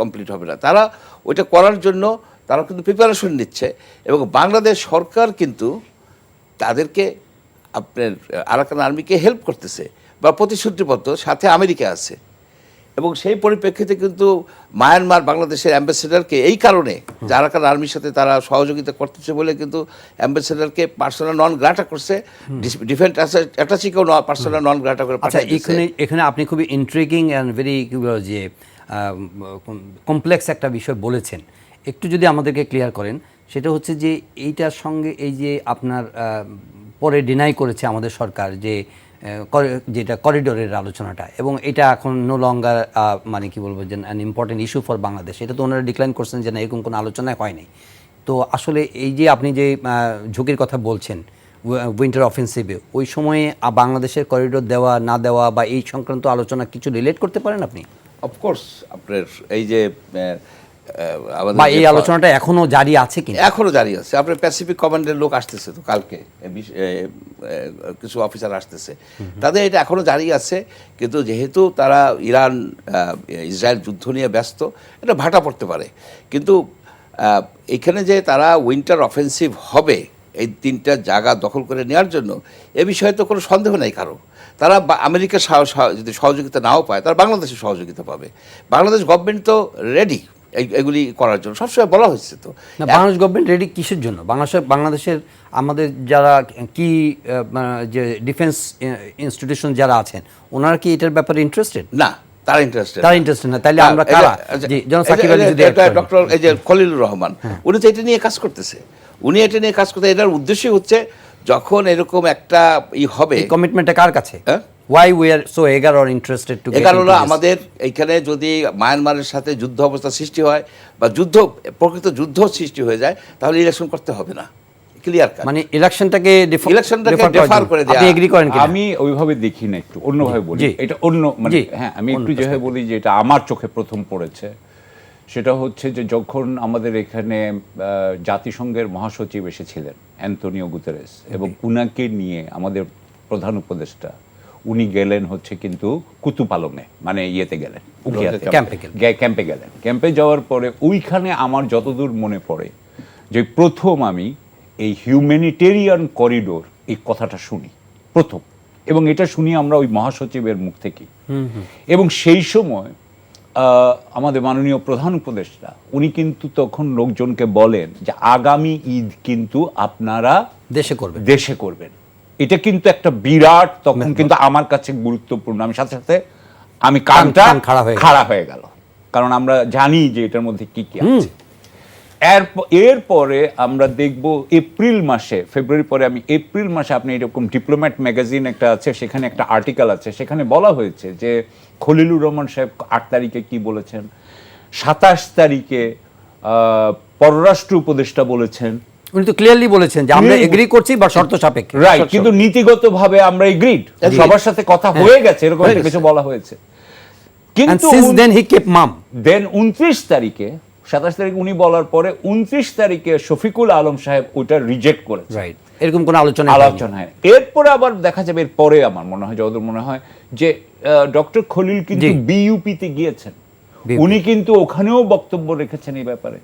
B: কমপ্লিট হবে না। তারা ওইটা করার জন্য তারা কিন্তু প্রিপারেশন নিচ্ছে, এবং বাংলাদেশ সরকার কিন্তু তাদেরকে, আপনার আরাকান আর্মিকে হেল্প করতেছে বা প্রতিশ্রুতিবদ্ধ, সাথে আমেরিকা আছে। এবং সেই পরিপ্রেক্ষিতে কিন্তু মায়ানমার বাংলাদেশের অ্যাম্বাসেডারকে এই কারণে, যে আরাকান আর্মির সাথে তারা সহযোগিতা করতেছে বলে কিন্তু অ্যাম্বাসেডারকে পার্সোনাল নন গ্রাটা করছে, ডিফেন্স অ্যাটাচিকেও পার্সোনাল নন গ্রাটা করে পাঠায় দিয়েছে।
A: এখানে আপনি খুবই ইন্ট্রিগিং অ্যান্ড ভেরি যে কমপ্লেক্স একটা বিষয় বলেছেন, একটু যদি আমাদেরকে ক্লিয়ার করেন। সেটা হচ্ছে যে এইটার সঙ্গে এই যে আপনার পরে ডিনাই করেছে আমাদের সরকার যে যেটা করিডোরের আলোচনাটা, এবং এটা এখন নো লঙ্গার মানে কি বলবো, যে an important issue for Bangladesh, এটা তো ওনারা ডিক্লাইন করছেন যে না, এরকম কোনো আলোচনায় হয়নি। তো আসলে এই যে আপনি যে ঝুঁকির কথা বলছেন উইন্টার অফেন্সিভে, ওই সময়ে বাংলাদেশের করিডোর দেওয়া না দেওয়া বা এই সংক্রান্ত আলোচনা কিছু রিলেট করতে পারেন আপনি?
B: অফকোর্স, আপনার এই যে
A: বা এই আলোচনাটা এখনো জারি আছে কি?
B: এখনো জারি আছে। আপনার প্যাসিফিক কমান্ডের লোক আসতেছে তো, কালকে কিছু অফিসার আসতেছে, তাদের এটা এখনো জারি আছে। কিন্তু যেহেতু তারা ইরান ইসরায়েল যুদ্ধ নিয়ে ব্যস্ত, এটা ভাটা পড়তে পারে। কিন্তু এখানে যে তারা উইন্টার অফেন্সিভ হবে এই 3টা জায়গা দখল করে নেওয়ার জন্য, এ বিষয়ে তো কোনো সন্দেহ নেই কারো। তারা আমেরিকার যদি সহযোগিতা নাও পায়, তারা বাংলাদেশের সহযোগিতা পাবে। বাংলাদেশ গভর্নমেন্ট তো রেডি এগুলি করার জন্য, সবসময় বলা হয়েছে তো।
A: বাংলাদেশ গভর্নমেন্ট রেডি কিসের জন্য? বাংলাদেশের আমাদের যারা কি যে ডিফেন্স ইনস্টিটিউশন যারা আছেন, ওনারা কি এটার ব্যাপারে ইন্টারেস্টেড?
B: না, তারা ইন্টারেস্টেড না।
A: তাহলে আমরা কারা?
B: ডক্টর এই যে খলিলুর রহমান, উনি তো এটা নিয়ে কাজ করতেছে। এটার উদ্দেশ্যই হচ্ছে, যখন এরকম একটা হবে,
A: কমিটমেন্টটা কার কাছে? Why we are so eager or interested to get into this?
B: আমাদের এইখানে যদি মায়ানমারের সাথে যুদ্ধ অবস্থা সৃষ্টি হয় বা প্রকৃত যুদ্ধ সৃষ্টি হয়ে যায়, তাহলে ইলেকশন করতে হবে না, ক্লিয়ার কাট।
A: মানে ইলেকশনটাকে
B: ডিফার করে দেয়া।
A: আপনি এগ্রি করেন কি?
C: আমি ওইভাবে দেখি না, একটু অন্যভাবে বলি। এটা অন্য, মানে হ্যাঁ, আমি একটু যেভাবে বলি যে এটা আমার চোখে প্রথম পড়েছে, সেটা হচ্ছে যে যখন আমাদের এখানে জাতিসংঘের মহাসচিব এসেছিলেন অ্যান্তোনিও গুতেরেস, এবং উনাকে নিয়ে আমাদের প্রধান উপদেষ্টা, উনি গেলেন হচ্ছে কিন্তু কুতুপালংয়ে, মানে ইয়েতে গেলেন, ক্যাম্পে গেলেন। ক্যাম্পে যাওয়ার পরে ওইখানে আমার যতদূর মনে পড়ে যে প্রথম আমি এই হিউম্যানিটেরিয়ান করিডোর এই কথাটা শুনি প্রথম। এবং এটা শুনি আমরা ওই মহাসচিবের মুখ থেকে। এবং সেই সময় আমাদের মাননীয় প্রধান উপদেষ্টা উনি কিন্তু তখন লোকজনকে বলেন যে আগামী ঈদ কিন্তু আপনারা দেশে করবেন। এটা কিন্তু একটা বিরাট, তখন কিন্তু আমার কাছে গুরুত্বপূর্ণ। আমি সাথে সাথে আমি কানটা খাড়া হয়ে গেল, কারণ আমরা জানি যে এটার মধ্যে কি কি আছে। এরপরে আমরা দেখব এপ্রিল মাসে, ফেব্রুয়ারি পরে আমি এপ্রিল মাসে, আপনি এরকম ডিপ্লোম্যাট ম্যাগাজিন একটা আছে, সেখানে একটা আর্টিকেল আছে, সেখানে বলা হয়েছে যে খলিলুর রহমান সাহেব 8 তারিখে কি বলেছেন, 27 তারিখে পররাষ্ট্র উপদেষ্টা বলেছেন,
A: উনি তো ক্লিয়ারলি বলেছেন যে আমরা এগ্রি করছি বা শর্ত সাপেক্ষে,
C: রাইট, কিন্তু নীতিগতভাবে আমরা এগ্রিড, সবার সাথে কথা হয়ে গেছে, এরকম কিছু বলা হয়েছে। কিন্তু
A: দেন হি কেপ মাম।
C: দেন 29 তারিখে, 27 তারিখে উনি বলার পরে 29 তারিখে শফিকুল আলম সাহেব ওইটা রিজেক্ট করেছে।
A: রাইট, এরকম কোনো আলোচনা
C: হয়। এরপরে আবার দেখা যাবে, এরপরে আমার মনে হয়, যতদূর মনে হয় যে ডক্টর খলিল কিন্তু বিইউপিতে গিয়েছেন, উনি কিন্তু ওখানেও বক্তব্য রেখেছেন এই ব্যাপারে,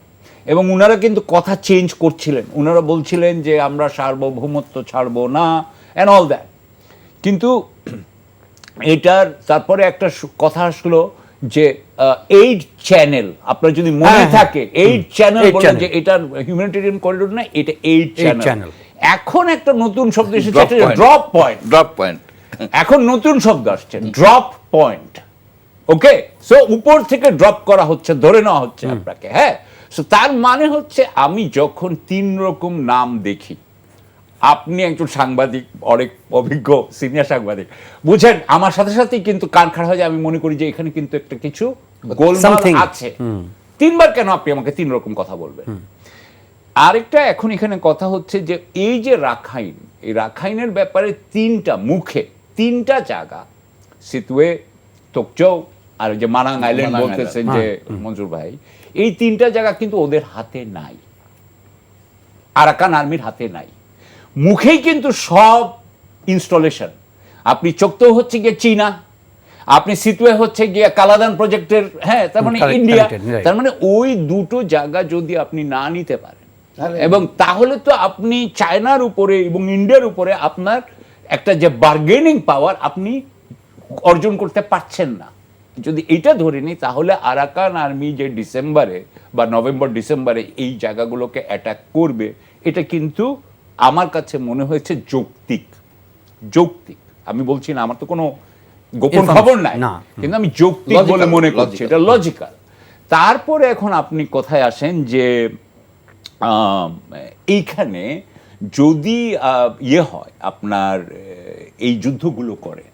C: এবং উনারা কিন্তু কথা চেঞ্জ করছিলেন। উনারা বলছিলেন যে আমরা সার্বভৌমত্ব ছাড়বো না এন্ড অল দ্যাট। কিন্তু এটার তারপরে একটা কথা আসলো যে এইড চ্যানেল, আপনার যদি মনে থাকে, এইড চ্যানেল বলেন যে এটা হিউম্যানিটেরিয়ান করিডোর না, এটা এইড চ্যানেল। এখন একটা নতুন শব্দ এসেছে, ড্রপ পয়েন্ট। এখন নতুন শব্দ আসছে, ড্রপ পয়েন্ট। ওকে, সো উপর থেকে ড্রপ করা হচ্ছে, ধরে নেওয়া হচ্ছে আপনাকে। হ্যাঁ, সো তার মানে হচ্ছে আমি যখন 3 রকম নাম দেখি, আপনি একজন সাংবাদিক, অনেক অভিজ্ঞ সিনিয়র সাংবাদিক, বুঝেন, আমার সাথে সাথেই কিন্তু কান খাড়া হয়ে যায়। আমি মনে করি যে এখানে কিন্তু একটা কিছু গোলমাল আছে। 3 বার কেন আপনি আমাকে 3 রকম কথা বলবেন? আরেকটা এখন এখানে কথা হচ্ছে যে এই যে রাখাইন, এই রাখাইনের ব্যাপারে 3টা মুখে 3টা জায়গা, সিতুয়ে, তোকচৌ আর যে মানাং আইল্যান্ড বলতেছেন যে মঞ্জুর ভাই, এই 3টা জায়গা কিন্তু ওদের হাতে নাই, আরাকান আর্মির হাতে নাই। মুখেই কিন্তু সব ইনস্টলেশন। আপনি চোক্তো হচ্ছে গিয়ে চীনা, আপনি সিতুয়ে হচ্ছে গিয়ে কালাদান প্রজেক্টের, হ্যাঁ, তার মানে ইন্ডিয়া। তার মানে ওই দুটো জায়গা যদি আপনি না নিতে পারেন, এবং তাহলে তো আপনি চায়নার উপরে এবং ইন্ডিয়ার উপরে আপনার একটা যে বার্গেনিং পাওয়ার আপনি অর্জন করতে পারছেন না। যদি এটা ধরে নিই, তাহলে আরাকান আর্মি যে ডিসেম্বরে বা নভেম্বর ডিসেম্বরে এই জায়গাগুলোকে অ্যাটাক করবে, এটা কিন্তু আমার কাছে মনে হয়েছে যৌক্তিক। আমি বলছি না, আমার তো কোনো গোপন খবর নাই, কিন্তু আমি যৌক্তিক বলে মনে করছি, এটা লজিক্যাল। তারপরে এখন আপনি কোথায় আসেন যে এইখানে যদি হয়, আপনার এই যুদ্ধগুলো করে,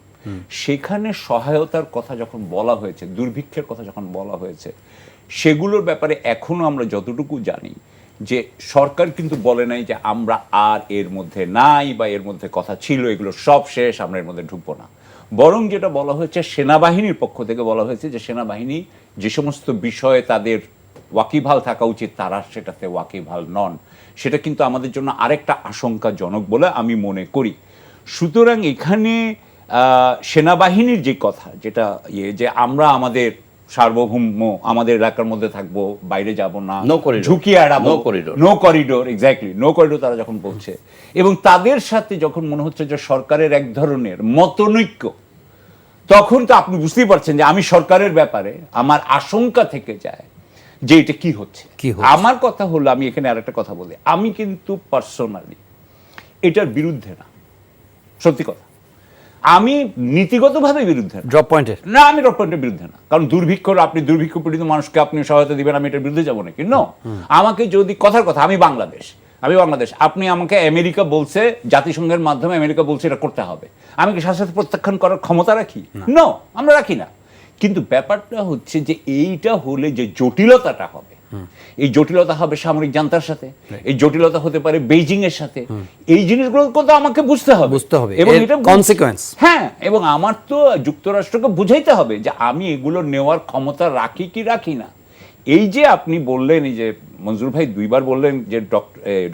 C: সেখানে সহায়তার কথা যখন বলা হয়েছে, দুর্ভিক্ষের কথা যখন বলা হয়েছে, সেগুলোর ব্যাপারে এখনো আমরা যতটুকু জানি যে সরকার কিন্তু বলে নাই যে আমরা আর এর মধ্যে নাই বা এর মধ্যে কথা ছিল, এগুলো সব শেষ, আমরা এর মধ্যে ঢুকবো না। বরং যেটা বলা হয়েছে, সেনাবাহিনীর পক্ষ থেকে বলা হয়েছে যে সেনাবাহিনী যে সমস্ত বিষয়ে তাদের ওয়াকিবহাল থাকা উচিত, তারা সেটাতে ওয়াকিবহাল নন। সেটা কিন্তু আমাদের জন্য আরেকটা আশঙ্কাজনক বলে আমি মনে করি। সুতরাং এখানে সেনাবাহিনীর যে কথা, যেটা যে আমরা আমাদের সার্বভৌম, আমাদের এলাকার মধ্যে থাকবো, বাইরে যাব না, ঝুঁকি এড়াবো, no corridor, exactly no corridor তারা যখন বলছে, এবং তাদের সাথে যখন মনে হচ্ছে যে সরকারের এক ধরনের মতনৈক্য, তখন তো আপনি বুঝতেই পারছেন যে আমি সরকারের ব্যাপারে আমার আশঙ্কা থেকে যায় যে এটা কি হচ্ছে। আমার কথা হলো, আমি এখানে আরেকটা কথা বলি, আমি কিন্তু পার্সোনালি এটার বিরুদ্ধে না, সত্যি কথা। আমি নীতিগতভাবে বিরুদ্ধে
A: ড্রপ পয়েন্টের
C: না, আমি ড্রপ পয়েন্টের বিরুদ্ধে না, কারণ আপনি দুর্ভিক্ষ পীড়িত মানুষকে আপনি সহায়তা দিবেন, আমি এটার বিরুদ্ধে যাবো নাকি? নো, আমাকে যদি কথার কথা, আমি বাংলাদেশ, আপনি আমাকে আমেরিকা বলছে, জাতিসংঘের মাধ্যমে আমেরিকা বলছে এটা করতে হবে, আমি কি সাথে সাথে প্রত্যাখ্যান করার ক্ষমতা রাখি? নো, আমরা রাখি না। কিন্তু ব্যাপারটা হচ্ছে যে এইটা হলে যে জটিলতাটা হবে, এই জটিলতা হবে সামরিক জান্তার সাথে, এই জটিলতা হতে পারে বেইজিং এর সাথে, এই জিনিসগুলো তো আমাকে বুঝতে হবে
A: এবং এটা কনসিকোয়েন্স।
C: হ্যাঁ, এবং আমার তো যুক্তরাষ্ট্রকে বুঝাইতে হবে যে আমি এগুলো নেওয়ার ক্ষমতা রাখি কি রাখি না। এই যে আপনি বললেন, এই যে মঞ্জুর ভাই 2 বার বললেন যে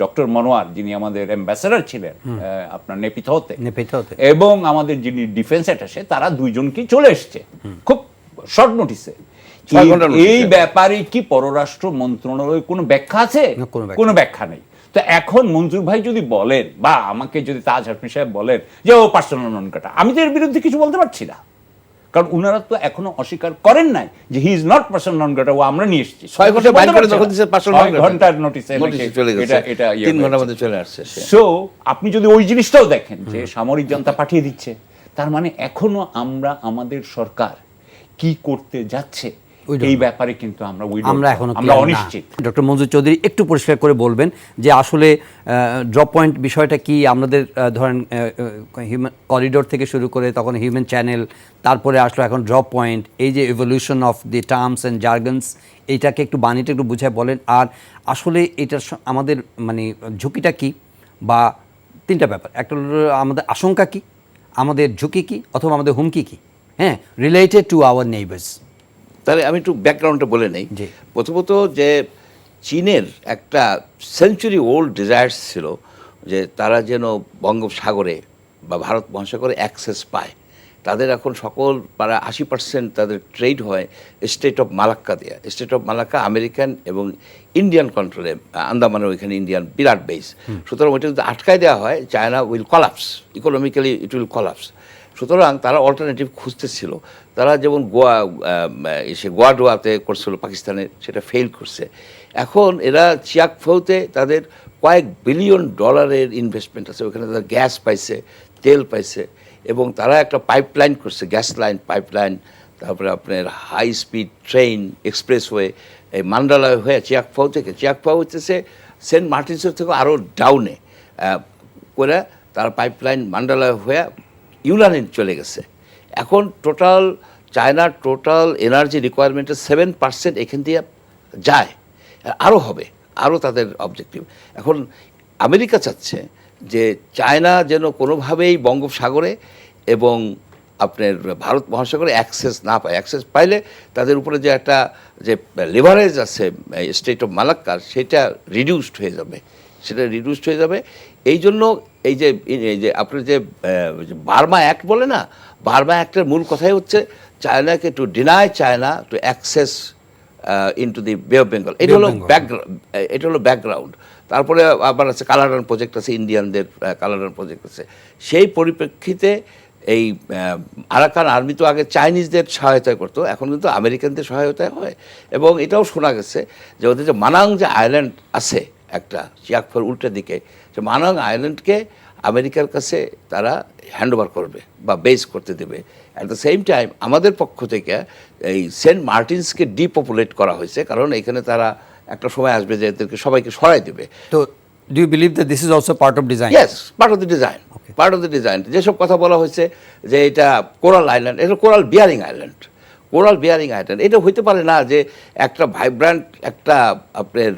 C: ডক্টর মনোয়ার, যিনি আমাদের অ্যাম্বাসেডর ছিলেন আপনার নেপিথতে, এবং আমাদের যিনি ডিফেন্স অ্যাটাশে, তারা 2 জনকেই চলে এসছে খুব শর্ট নোটিসে। এই ব্যাপারে কি পররাষ্ট্র মন্ত্রণালয়ের কোনো ব্যাখ্যা আছে? কোনো ব্যাখ্যা নেই। তো এখন মঞ্জুর ভাই যদি বলেন বা আমাকে যদি তাজ হাসমি সাহেব বলেন যে ও পার্সোনাল নন গ্রাটা, আমি তো এর বিরুদ্ধে কিছু বলতে পারছি না, কারণ উনারা তো এখনো অস্বীকার করেন নাই যে he is not personal non grata, ও আমরা নিয়ে এসেছি
B: 6 ঘন্টা বাইরে করে যখন দিছে পার্সোনাল নন গ্রাটা,
C: ঘন্টার নোটিসে
B: চলে গেছে,
C: এটা
B: 3 ঘন্টার মধ্যে চলে আসছে।
C: সো আপনি যদি ওই জিনিসটাও দেখেন যে সামরিক জনতা পাঠিয়ে দিচ্ছে, তার মানে এখনো আমরা আমাদের সরকার কি করতে যাচ্ছে এই ব্যাপারে কিন্তু আমরা
A: এখনো
C: আমরা অনিশ্চিত।
A: ডক্টর মঞ্জুর চৌধুরী একটু পরিষ্কার করে বলবেন যে আসলে ড্রপ পয়েন্ট বিষয়টা কি, আমাদের ধরেন হিউম্যান করিডোর থেকে শুরু করে তখন হিউম্যান চ্যানেল, তারপরে আসলো এখন ড্রপ পয়েন্ট, এই যে evolution of the terms and jargons, এইটাকে একটু বাণীটা একটু বুঝায় বলেন। আর আসলে এটার আমাদের মানে ঝুঁকিটা কি, বা তিনটা ব্যাপার, একটা হলো আমাদের আশঙ্কা কি, আমাদের ঝুঁকি কি, অথবা আমাদের হুমকি কি, হ্যাঁ, রিলেটেড টু আওয়ার নেইবার্স।
B: তাহলে আমি একটু ব্যাকগ্রাউন্ডটা বলে নেই। প্রথমত যে চীনের একটা সেঞ্চুরি ওল্ড ডিজায়ার্স ছিল যে তারা যেন বঙ্গোপসাগরে বা ভারত মহাসাগরে অ্যাক্সেস পায়। তাদের এখন সকল প্রায় 80% তাদের ট্রেড হয় স্টেট অফ মালাক্কা দিয়ে। স্টেট অফ মালাক্কা আমেরিকান এবং ইন্ডিয়ান কন্ট্রোলে, আন্দামানের ওইখানে ইন্ডিয়ান বিরাট বেস। সুতরাং ওইটা যদি আটকায় দেওয়া হয়, China will collapse, economically it will collapse. সুতরাং তারা অল্টারনেটিভ খুঁজতেছিল। তারা যেমন গোয়াডোয়াতে করছিল পাকিস্তানের, সেটা ফেল করছে। এখন এরা চিয়াকফৌতে তাদের কয়েক বিলিয়ন ডলারের ইনভেস্টমেন্ট আছে, ওখানে তারা গ্যাস পাইছে, তেল পাইছে, এবং তারা একটা পাইপলাইন করছে, গ্যাস লাইন, পাইপলাইন, তারপরে আপনার হাই স্পিড ট্রেন, এক্সপ্রেসওয়ে, এই মান্ডালয় হয়ে চিয়াকফাও থেকে, চিয়াকফাও হচ্ছে সেন্ট মার্টিনসের থেকে আরও ডাউনে করে তার পাইপলাইন মান্ডালয় হয়ে ইউনানে চলে গেছে। এখন টোটাল চায়নার টোটাল এনার্জি রিকোয়ারমেন্টের 7% এখান দিয়ে যায়, আরও হবে, আরও তাদের অবজেক্টিভ। এখন আমেরিকা চাচ্ছে যে চায়না যেন কোনোভাবেই বঙ্গোপসাগরে এবং আপনার ভারত মহাসাগরে অ্যাক্সেস না পায়। অ্যাক্সেস পাইলে তাদের উপরে যে একটা যে লেভারেজ আছে স্টেট অফ মালাক্কার, সেটা রিডিউসড হয়ে যাবে, সেটা রিডিউসড হয়ে যাবে। এই জন্য এই যে আপনার যে বার্মা অ্যাক্ট বলে না, বার্মা অ্যাক্টের মূল কথাই হচ্ছে চায়নাকে to deny China to access into the bay of Bengal. এটা হলো ব্যাকগ্রাউন্ড। তারপরে আবার আছে কালাডান প্রজেক্ট আছে, ইন্ডিয়ানদের কালাডান প্রজেক্ট আছে। সেই পরিপ্রেক্ষিতে এই আরাকান আর্মি তো আগে চাইনিজদের সহায়তায় করতো, এখন কিন্তু আমেরিকানদের সহায়তায় হয়। এবং এটাও শোনা গেছে যে ওদের যে মানাং যে আইল্যান্ড আছে একটা চিয়াকফার উল্টা দিকে, যে মানাং আইল্যান্ডকে আমেরিকার কাছে তারা হ্যান্ডওভার করবে বা বেস করতে দেবে। অ্যাট দ্য সেম টাইম আমাদের পক্ষ থেকে এই সেন্ট মার্টিনসকে ডিপপুলেট করা হয়েছে, কারণ এখানে তারা একটা সময় আসবে যে এদেরকে সবাইকে সরাই দেবে।
A: তো do you believe that this is also part of design?
B: Yes, part of the design, part of the design. যেসব কথা বলা হয়েছে যে এটা কোরাল আইল্যান্ড, এটা coral bearing island, coral bearing island. এটা হইতে পারে না যে একটা ভাইব্রান্ট একটা আপনার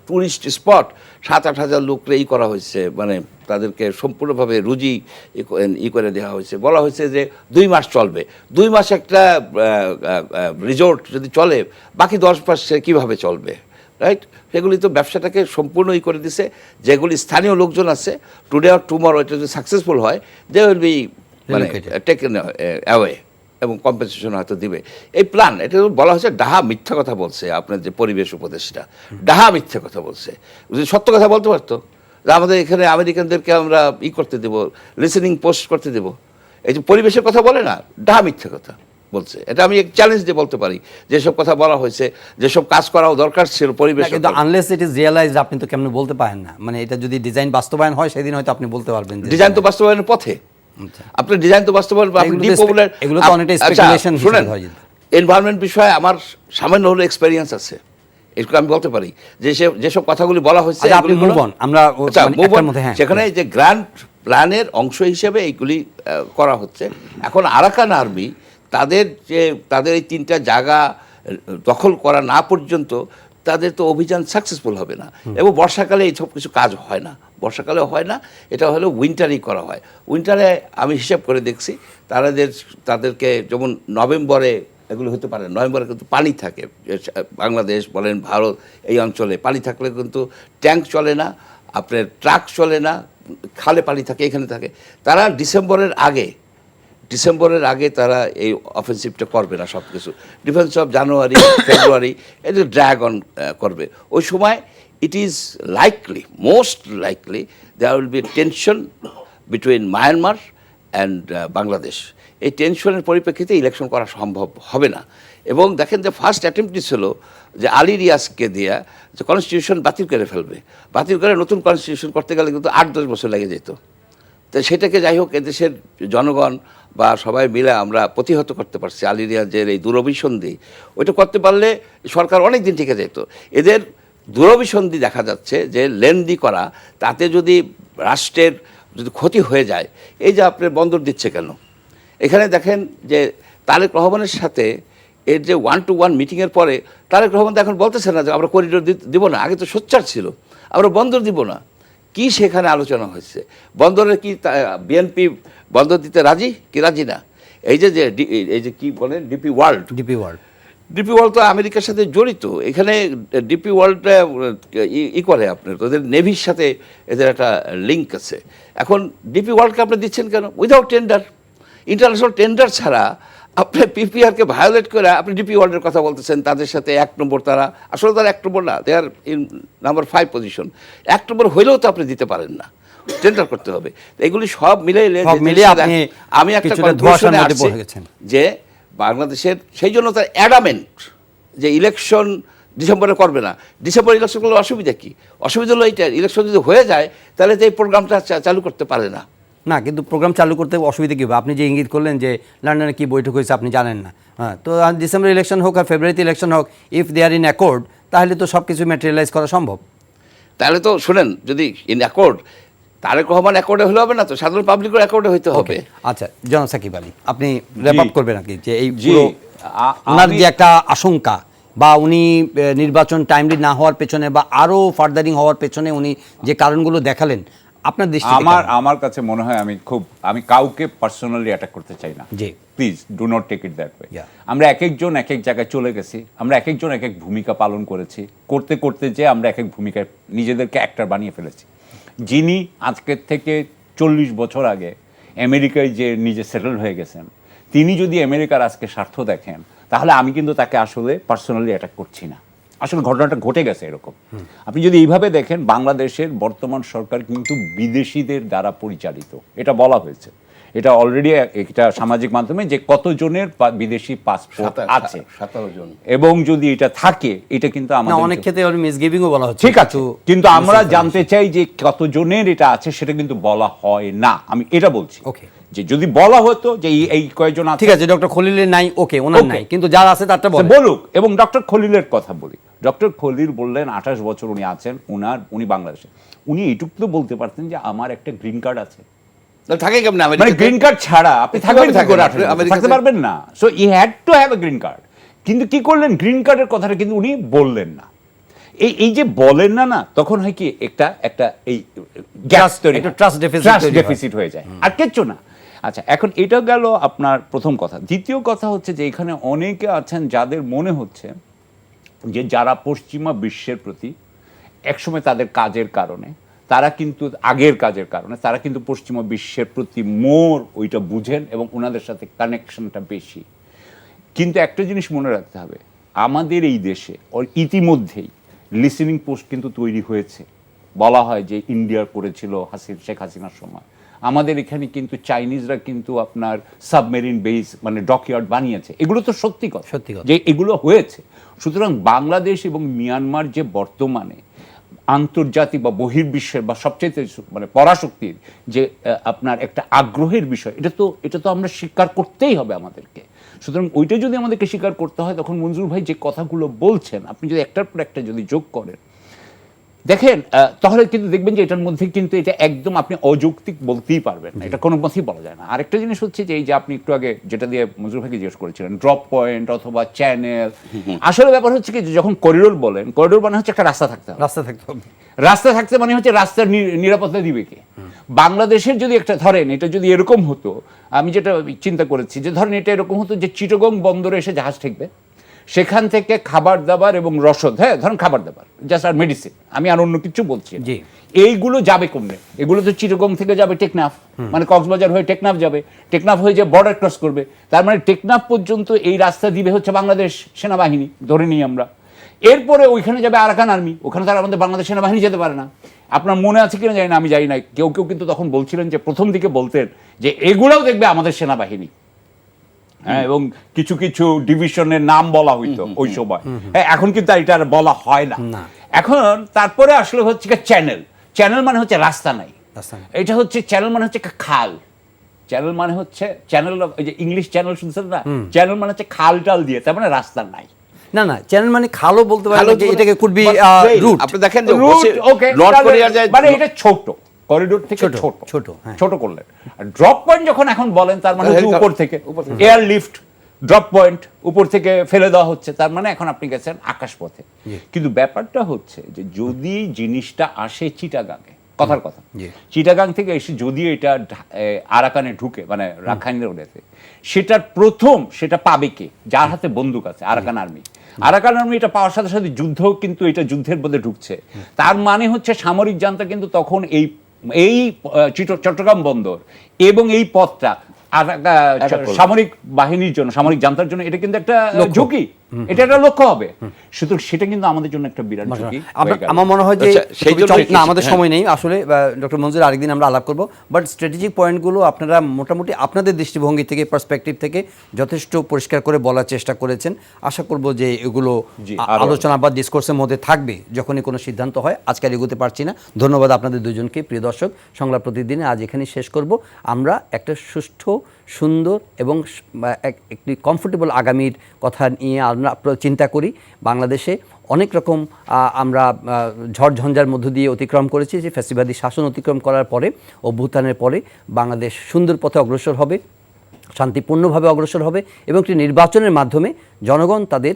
B: ট্যুরিস্ট স্পট 7-8 হাজার লোকরে করা হয়েছে, মানে তাদেরকে সম্পূর্ণভাবে রুজি করে দেওয়া হয়েছে। বলা হয়েছে যে 2 মাস চলবে। 2 মাস একটা রিসোর্ট যদি চলে, বাকি 10 মাস কীভাবে চলবে, রাইট? সেগুলি তো ব্যবসাটাকে সম্পূর্ণ করে দিছে। যেগুলি স্থানীয় লোকজন আছে, টুডে আর টুমরো এটা যদি সাকসেসফুল হয়, দে উইল বি মানে টেকেন অ্যাওয়ে, এবং কম্পেনসেশন হয়তো দিবে। এই প্ল্যান, এটা বলা হয়েছে ডাহা মিথ্যা কথা বলছে। আপনার যে পরিবেশ উপদেষ্টা ডাহা মিথ্যা কথা বলছে। যদি সত্য কথা বলতে পারতো যে আমাদের এখানে আমেরিকানদেরকে আমরা করতে দেবো, লিসেনিং পোস্ট করতে দেবো, এই যে পরিবেশের কথা বলে না, ডাহা মিথ্যা কথা বলছে। এটা আমি চ্যালেঞ্জ দিয়ে বলতে পারি, যেসব কথা বলা হয়েছে, যেসব কাজ করাও দরকার ছিল পরিবেশ।
A: কিন্তু আনলেস ইট ইজ রিয়েলাইজড, আপনি তো কেমন বলতে পারেন না। মানে এটা যদি ডিজাইন বাস্তবায়ন হয়, সেদিন হয়তো আপনি বলতে পারবেন। ডিজাইন
B: তো বাস্তবায়নের পথে, আপনার ডিজাইন তো বাস্তবায়ন,
A: এগুলো তো অনেকটা স্পেকুলেশন।
B: শুনেন, এনভায়রনমেন্ট বিষয়ে আমার সামান্য হলো এক্সপেরিয়েন্স আছে, এরকম আমি বলতে পারি যে যেসব কথাগুলি বলা হয়েছে সেখানে যে গ্র্যান্ড প্ল্যানের অংশ হিসেবে এইগুলি করা হচ্ছে। এখন আরাকান আর্মি তাদের এই 3টা জায়গা দখল করা না পর্যন্ত তাদের তো অভিযান সাকসেসফুল হবে না। এবং বর্ষাকালে এই সব কিছু কাজ হয় না, বর্ষাকালে হয় না, এটা হলো উইন্টারেই করা হয়। উইন্টারে আমি হিসাব করে দেখছি তাদেরকে যেমন নভেম্বরে এগুলো হতে পারে, নভেম্বরে কিন্তু পানি থাকে, বাংলাদেশ বলেন ভারত এই অঞ্চলে পানি থাকলে কিন্তু ট্যাঙ্ক চলে না, আপনার ট্রাক চলে না, খালে পানি থাকে, এখানে থাকে। তারা ডিসেম্বরের আগে তারা এই অফেন্সিভটা করবে না। সব কিছু ডিফেন্স অফ জানুয়ারি ফেব্রুয়ারি এটা ড্র্যাগ অন করবে। ওই সময় it is likely, most likely, there will be a tension between Myanmar and Bangladesh. এই টেনশনের পরিপ্রেক্ষিতে ইলেকশন করা সম্ভব হবে না। এবং দেখেন যে ফার্স্ট অ্যাটেম্পটই ছিল যে আলী রিয়াজকে দিয়ে যে কনস্টিটিউশন বাতিল করে ফেলবে, বাতিল করে নতুন কনস্টিটিউশন করতে গেলে কিন্তু 8-10 বছর লেগে যেত। তো সেটাকে যাই হোক এদেশের জনগণ বা সবাই মিলে আমরা প্রতিহত করতে পারছি। আলী রিয়াজের এই দূরভিসন্ধি ওইটা করতে পারলে সরকার অনেক দিন টিকে যেত। এদের দূরভিসন্ধি দেখা যাচ্ছে যে লেন্দি করা, তাতে যদি রাষ্ট্রের যদি ক্ষতি হয়ে যায়, এই যে আপনার বন্দর দিচ্ছে কেন, এখানে দেখেন যে তারেক রহমানের সাথে এর যে 1-to-1 মিটিংয়ের পরে তারেক রহমান তো এখন বলতেছে না যে আমরা করিডোর দিব না, আগে তো সোচ্চার ছিল আমরা বন্দর দিব না। কি সেখানে আলোচনা হয়েছে? বন্দরে কি বিএনপি বন্দর দিতে রাজি কি রাজি না? এই যে এই যে কি বলেন ডিপি ওয়ার্ল্ড তো আমেরিকার সাথে জড়িত। এখানে ডিপি ওয়ার্ল্ডটা করে আপনার ওদের নেভির সাথে এদের একটা লিঙ্ক আছে। এখন ডিপি ওয়ার্ল্ডকে আপনি দিচ্ছেন কেন? উইদাউট টেন্ডার, ইন্টারন্যাশনাল টেন্ডার ছাড়া আপনি পিপিআরকে ভায়োলেট করে আপনি ডিপি ওয়ার্ল্ডের কথা বলতেছেন। তাদের সাথে 1 নম্বর, তারা আসলে তারা 1 নম্বর না, দে আর ইন নাম্বার 5 পজিশন। 1 নম্বর হইলেও তো আপনি দিতে পারেন না, টেন্ডার করতে হবে। এগুলি সব মিলে আমি একটা কনক্লুশনে আসছি যে বাংলাদেশের সেই জন্য তার অ্যাডামেন্ট যে ইলেকশন ডিসেম্বরে করবে না। ডিসেম্বর ইলেকশন করলে অসুবিধা কি? অসুবিধা হলো এইটা, ইলেকশন যদি হয়ে যায় তাহলে তো এই প্রোগ্রামটা চালু করতে পারে না।
A: না, কিন্তু প্রোগ্রাম চালু করতে অসুবিধা কী হবে? আপনি যে ইঙ্গিত করলেন যে লন্ডনে কি বৈঠক হয়েছে আপনি জানেন না, হ্যাঁ, তো ডিসেম্বর ইলেকশন হোক আর ফেব্রুয়ারিতে ইলেকশন হোক, if they are in accord, তাহলে তো সব কিছু ম্যাটেরিয়ালাইজ করা সম্ভব।
B: তাহলে তো শুনেন, যদি ইন অ্যাকর্ড, তারেক রহমান অ্যাকর্ডে হলে হবে না, তো সাধারণ পাবলিকের অ্যাকর্ডে হইতে হবে।
A: আচ্ছা, জনাব সাকিব আলী, আপনি র্যাপ আপ করবেন নাকি যে এই ওনার যে একটা আশঙ্কা বা উনি নির্বাচন টাইমলি না হওয়ার পেছনে বা আরও ফার্দারিং হওয়ার পেছনে উনি যে কারণগুলো দেখালেন আপনার দৃষ্টিতে?
C: আমার কাছে মনে হয় আমি কাউকে পার্সোনালি অ্যাটাক করতে চাই না।
A: জি,
C: please do not take it that way. আমরা এক একজন এক এক জায়গায় চলে গেছি, আমরা এক একজন এক এক ভূমিকা পালন করেছি, করতে করতে যে আমরা এক এক ভূমিকায় নিজেদেরকে অ্যাক্টর বানিয়ে ফেলেছি। যিনি আজকের থেকে 40 বছর আগে আমেরিকায় যে নিজে সেটেল হয়ে গেছেন, তিনি যদি আমেরিকার আজকে স্বার্থ দেখেন, তাহলে আমি কিন্তু তাকে আসলে পার্সোনালি অ্যাটাক করছি না। আসলে ঘটনাটা ঘটে গেছে এরকম। আপনি যদি এইভাবে দেখেন, বাংলাদেশের বর্তমান সরকার কিন্তু বিদেশিদের দ্বারা পরিচালিত, এটা বলা হয়েছে। এটা অলরেডি একটা সামাজিক মাধ্যমে যে কতজনের বিদেশি পাসপোর্ট আছে,
B: 17 জন,
C: এবং যদি এটা থাকে, এটা কিন্তু আমাদের
A: অনেক ক্ষেত্রে মিসগিভিংও বলা হচ্ছে।
C: ঠিক আছে, কিন্তু আমরা জানতে চাই যে কতজনের এটা আছে, সেটা কিন্তু বলা হয় না। আমি এটা বলছি যে যদি বলা হতো যে এই কয়েকজন আছে,
A: ঠিক আছে, ডক্টর খলিলের নাই, ওকে, ওনার নাই, কিন্তু যারা আছে তারটা
C: বলুক। এবং ডক্টর খলিলের কথা বলি, ডক্টর খলিল বললেন 28 বছর উনি আছেন, উনি বাংলাদেশে। উনি এইটুকু তো বলতে পারতেন যে আমার একটা গ্রিন কার্ড আছে।
B: থাকে কেমন?
C: মানে গ্রিন কার্ড ছাড়া আপনি থাকতে পারবেন না। So E had to have a green card. কিন্তু কি করলেন, গ্রিন কার্ডের কথাটা কিন্তু উনি বললেন না। এই যে বলেন না, তখন হয় কি একটা এই গ্যাস তৈরি,
A: ট্রাস্ট
C: ডেফিসিট হয়ে যায়, আর কিচ্ছু না। আচ্ছা, এখন এটা গেল আপনার প্রথম কথা। দ্বিতীয় কথা হচ্ছে যে এখানে অনেকে আছেন যাদের মনে হচ্ছে যে যারা পশ্চিমা বিশ্বের প্রতি একসময় তাদের কাজের কারণে, তারা কিন্তু আগের কাজের কারণে তারা কিন্তু পশ্চিমা বিশ্বের প্রতি মোর ওইটা বুঝেন এবং ওনাদের সাথে কানেকশনটা বেশি। কিন্তু একটা জিনিস মনে রাখতে হবে, আমাদের এই দেশে ইতিমধ্যেই লিসেনিং পোস্ট কিন্তু তৈরি হয়েছে। বলা হয় যে ইন্ডিয়া করেছিল শেখ হাসিনার সময়। আমাদের এখানে কিন্তু চাইনিজরা কিন্তু আপনার সাবমেরিন বেস মানে ডকইয়ার্ড বানিয়েছে। এগুলো তো সত্যি কথা যে এগুলো হয়েছে। সুতরাং বাংলাদেশ এবং মিয়ানমার যে বর্তমানে আন্তর্জাতিক বা বহির্বিশ্বের বা সবচেয়ে মানে পরাশক্তির যে আপনার একটা আগ্রহের বিষয়, এটা তো আমরা স্বীকার করতেই হবে আমাদেরকে। সুতরাং ওইটা যদি আমাদেরকে স্বীকার করতে হয়, তখন মঞ্জুর ভাই যে কথাগুলো বলছেন, আপনি যদি একটার পর একটা যদি যোগ করেন, দেখেন, তাহলে কিন্তু দেখবেন যে এটার মধ্যে কিন্তু এটা একদম আপনি অযৌক্তিক বলতেই পারবেন না, এটা কোনো মতেই বলা যায় না। আরেকটা জিনিস হচ্ছে যে এই যে আপনি একটু আগে যেটা দিয়ে মঞ্জুর ভাইকে জিজ্ঞেস করেছিলেন, ড্রপ পয়েন্ট অথবা চ্যানেল, আসলে ব্যাপার হচ্ছে কি, যখন করিডোর বলেন, করিডোর মানে হচ্ছে একটা রাস্তা থাকতে হবে। রাস্তা থাকতে মানে হচ্ছে রাস্তার নিরাপত্তা দিবে কে? বাংলাদেশের যদি একটা ধরেন, এটা যদি এরকম হতো, আমি যেটা চিন্তা করেছি যে ধরেন এটা এরকম হতো যে চিটাগং বন্দরে এসে জাহাজ ঠেকবে, সেখান থেকে খাবার দাবার এবং রসদ, হ্যাঁ ধরুন খাবার দাবার, জাস্ট আর মেডিসিন, আমি আর অন্য কিছু বলছি, এইগুলো যাবে কমবে। এগুলো তো চিটাগং থেকে যাবে টেকনাফ, মানে কক্সবাজার হয়ে টেকনাফ যাবে, টেকনাফ হয়ে যে বর্ডার ক্রস করবে, তার মানে টেকনাফ পর্যন্ত এই রাস্তা দিবে হচ্ছে বাংলাদেশ সেনাবাহিনী, ধরে নিই আমরা। এরপরে ওইখানে যাবে আরাকান আর্মি, ওখানে তারা আমাদের বাংলাদেশ সেনাবাহিনী যেতে পারে না। আপনার মনে আছে কিনা জানি না, আমি জানি না, কেউ কেউ কিন্তু তখন বলছিলেন যে, প্রথম দিকে বলতেন যে এগুলাও দেখবে আমাদের সেনাবাহিনী। হ্যাঁ, এবং কিছু কিছু ডিভিশনের নাম বলা হইতো ওই সময়। হ্যাঁ, এখন কিন্তু এটা আর বলা হয় না। এখন তারপরে আসলে হচ্ছে চ্যানেল। চ্যানেল মানে হচ্ছে রাস্তা নাই, এটা হচ্ছে চ্যানেল মানে হচ্ছে খাল। চ্যানেল মানে হচ্ছে চ্যানেল, ওই যে ইংলিশ চ্যানেল শুনছেন না, চ্যানেল মানে হচ্ছে খাল টাল দিয়ে, তার মানে রাস্তা নাই।
A: না না, চ্যানেল মানে খালও বলতে পারেন, এটাকে কুড বি রুট।
B: আপনি দেখেন যে
C: ওকে, মানে এটা ছোট করিডোর থেকে ছোট ছোট করলেন। ড্রপ পয়েন্ট যখন এখন বলেন, তার মানে উপর থেকে এয়ার লিফট ড্রপ পয়েন্ট, উপর থেকে ফেলে দেওয়া হচ্ছে, তার মানে এখন আপনি গেছেন আকাশ পথে। কিন্তু ব্যাপারটা হচ্ছে যে যদি জিনিসটা আসে চিটাগাঙে, কথার কথা, চিটাগাং থেকে এসে যদি এটা আরাকানে ঢুকে, মানে রাখাইনের ওদেতে, সেটার প্রথম সেটা পাবে কে? যার হাতে বন্দুক আছে, আরাকান আর্মি। আরাকান আর্মি এটা পাওয়ার সাথে সাথে যুদ্ধ, কিন্তু এটা যুদ্ধের মধ্যে ঢুকছে। তার মানে হচ্ছে সামরিক জান্তা কিন্তু তখন এই চট্টগ্রাম বন্দর এবং এই পথটা সামরিক বাহিনীর জন্য, সামরিক জান্তার জন্য এটা কিন্তু একটা ঝুঁকি, এটা একটা লক্ষ্য হবে। সুতরাং সেটা কিন্তু আমাদের জন্য একটা বিরাট ঝুঁকি।
A: আমার মনে হয় যে না, আমাদের সময় নেই আসলে, ডক্টর মঞ্জুর আরেকদিন আমরা আলাপ করব। বাট স্ট্র্যাটেজিক পয়েন্টগুলো আপনারা মোটামুটি আপনাদের দৃষ্টিভঙ্গি থেকে, পার্সপেক্টিভ থেকে যথেষ্ট পরিষ্কার করে বলার চেষ্টা করেছেন। আশা করব যে এগুলো আলোচনা বা ডিসকোর্সের মধ্যে থাকবে যখনই কোনো সিদ্ধান্ত হয়। আজকে আর এগোতে পারছি না। ধন্যবাদ আপনাদের দুজনকে। প্রিয় দর্শক, সংলাপ প্রতিদিনে আজ এখানেই শেষ করব। আমরা একটা সুষ্ঠু, সুন্দর এবং একটি কমফোর্টেবল আগামীর কথা নিয়ে আমরা চিন্তা করি। বাংলাদেশে অনেক রকম আমরা ঝড়ঝঞ্ঝার মধ্য দিয়ে অতিক্রম করেছি, যে ফ্যাসিবাদী শাসন অতিক্রম করার পরে, অভ্যুত্থানের পরে বাংলাদেশ সুন্দর পথে অগ্রসর হবে, শান্তিপূর্ণভাবে অগ্রসর হবে এবং একটি নির্বাচনের মাধ্যমে জনগণ তাদের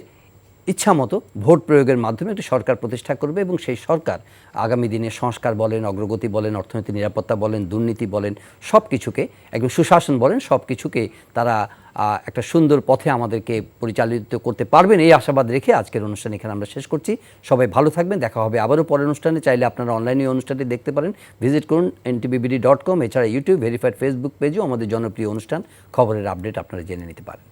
A: ইচ্ছামতো ভোট প্রয়োগের মাধ্যমে একটি সরকার প্রতিষ্ঠা করবে এবং সেই সরকার আগামী দিনে সংস্কার বলেন, অগ্রগতি বলেন, অর্থনৈতিক নিরাপত্তা বলেন, দুর্নীতি বলেন, সব কিছুকে, একদম সুশাসন বলেন, সব কিছুকে তারা একটা সুন্দর পথে আমাদেরকে পরিচালিত করতে পারবেন, এই আশাবাদ রেখে আজকের অনুষ্ঠান এখানে আমরা শেষ করছি। সবাই ভালো থাকবেন, দেখা হবে আবারও পরের অনুষ্ঠানে। চাইলে আপনারা অনলাইনে অনুষ্ঠানটি দেখতে পারেন, ভিজিট করুন ntvbd.com। এছাড়া ইউটিউব ভেরিফাইড ফেসবুক পেজেও আমাদের জনপ্রিয় অনুষ্ঠান খবরের আপডেট আপনারা জেনে নিতে পারেন।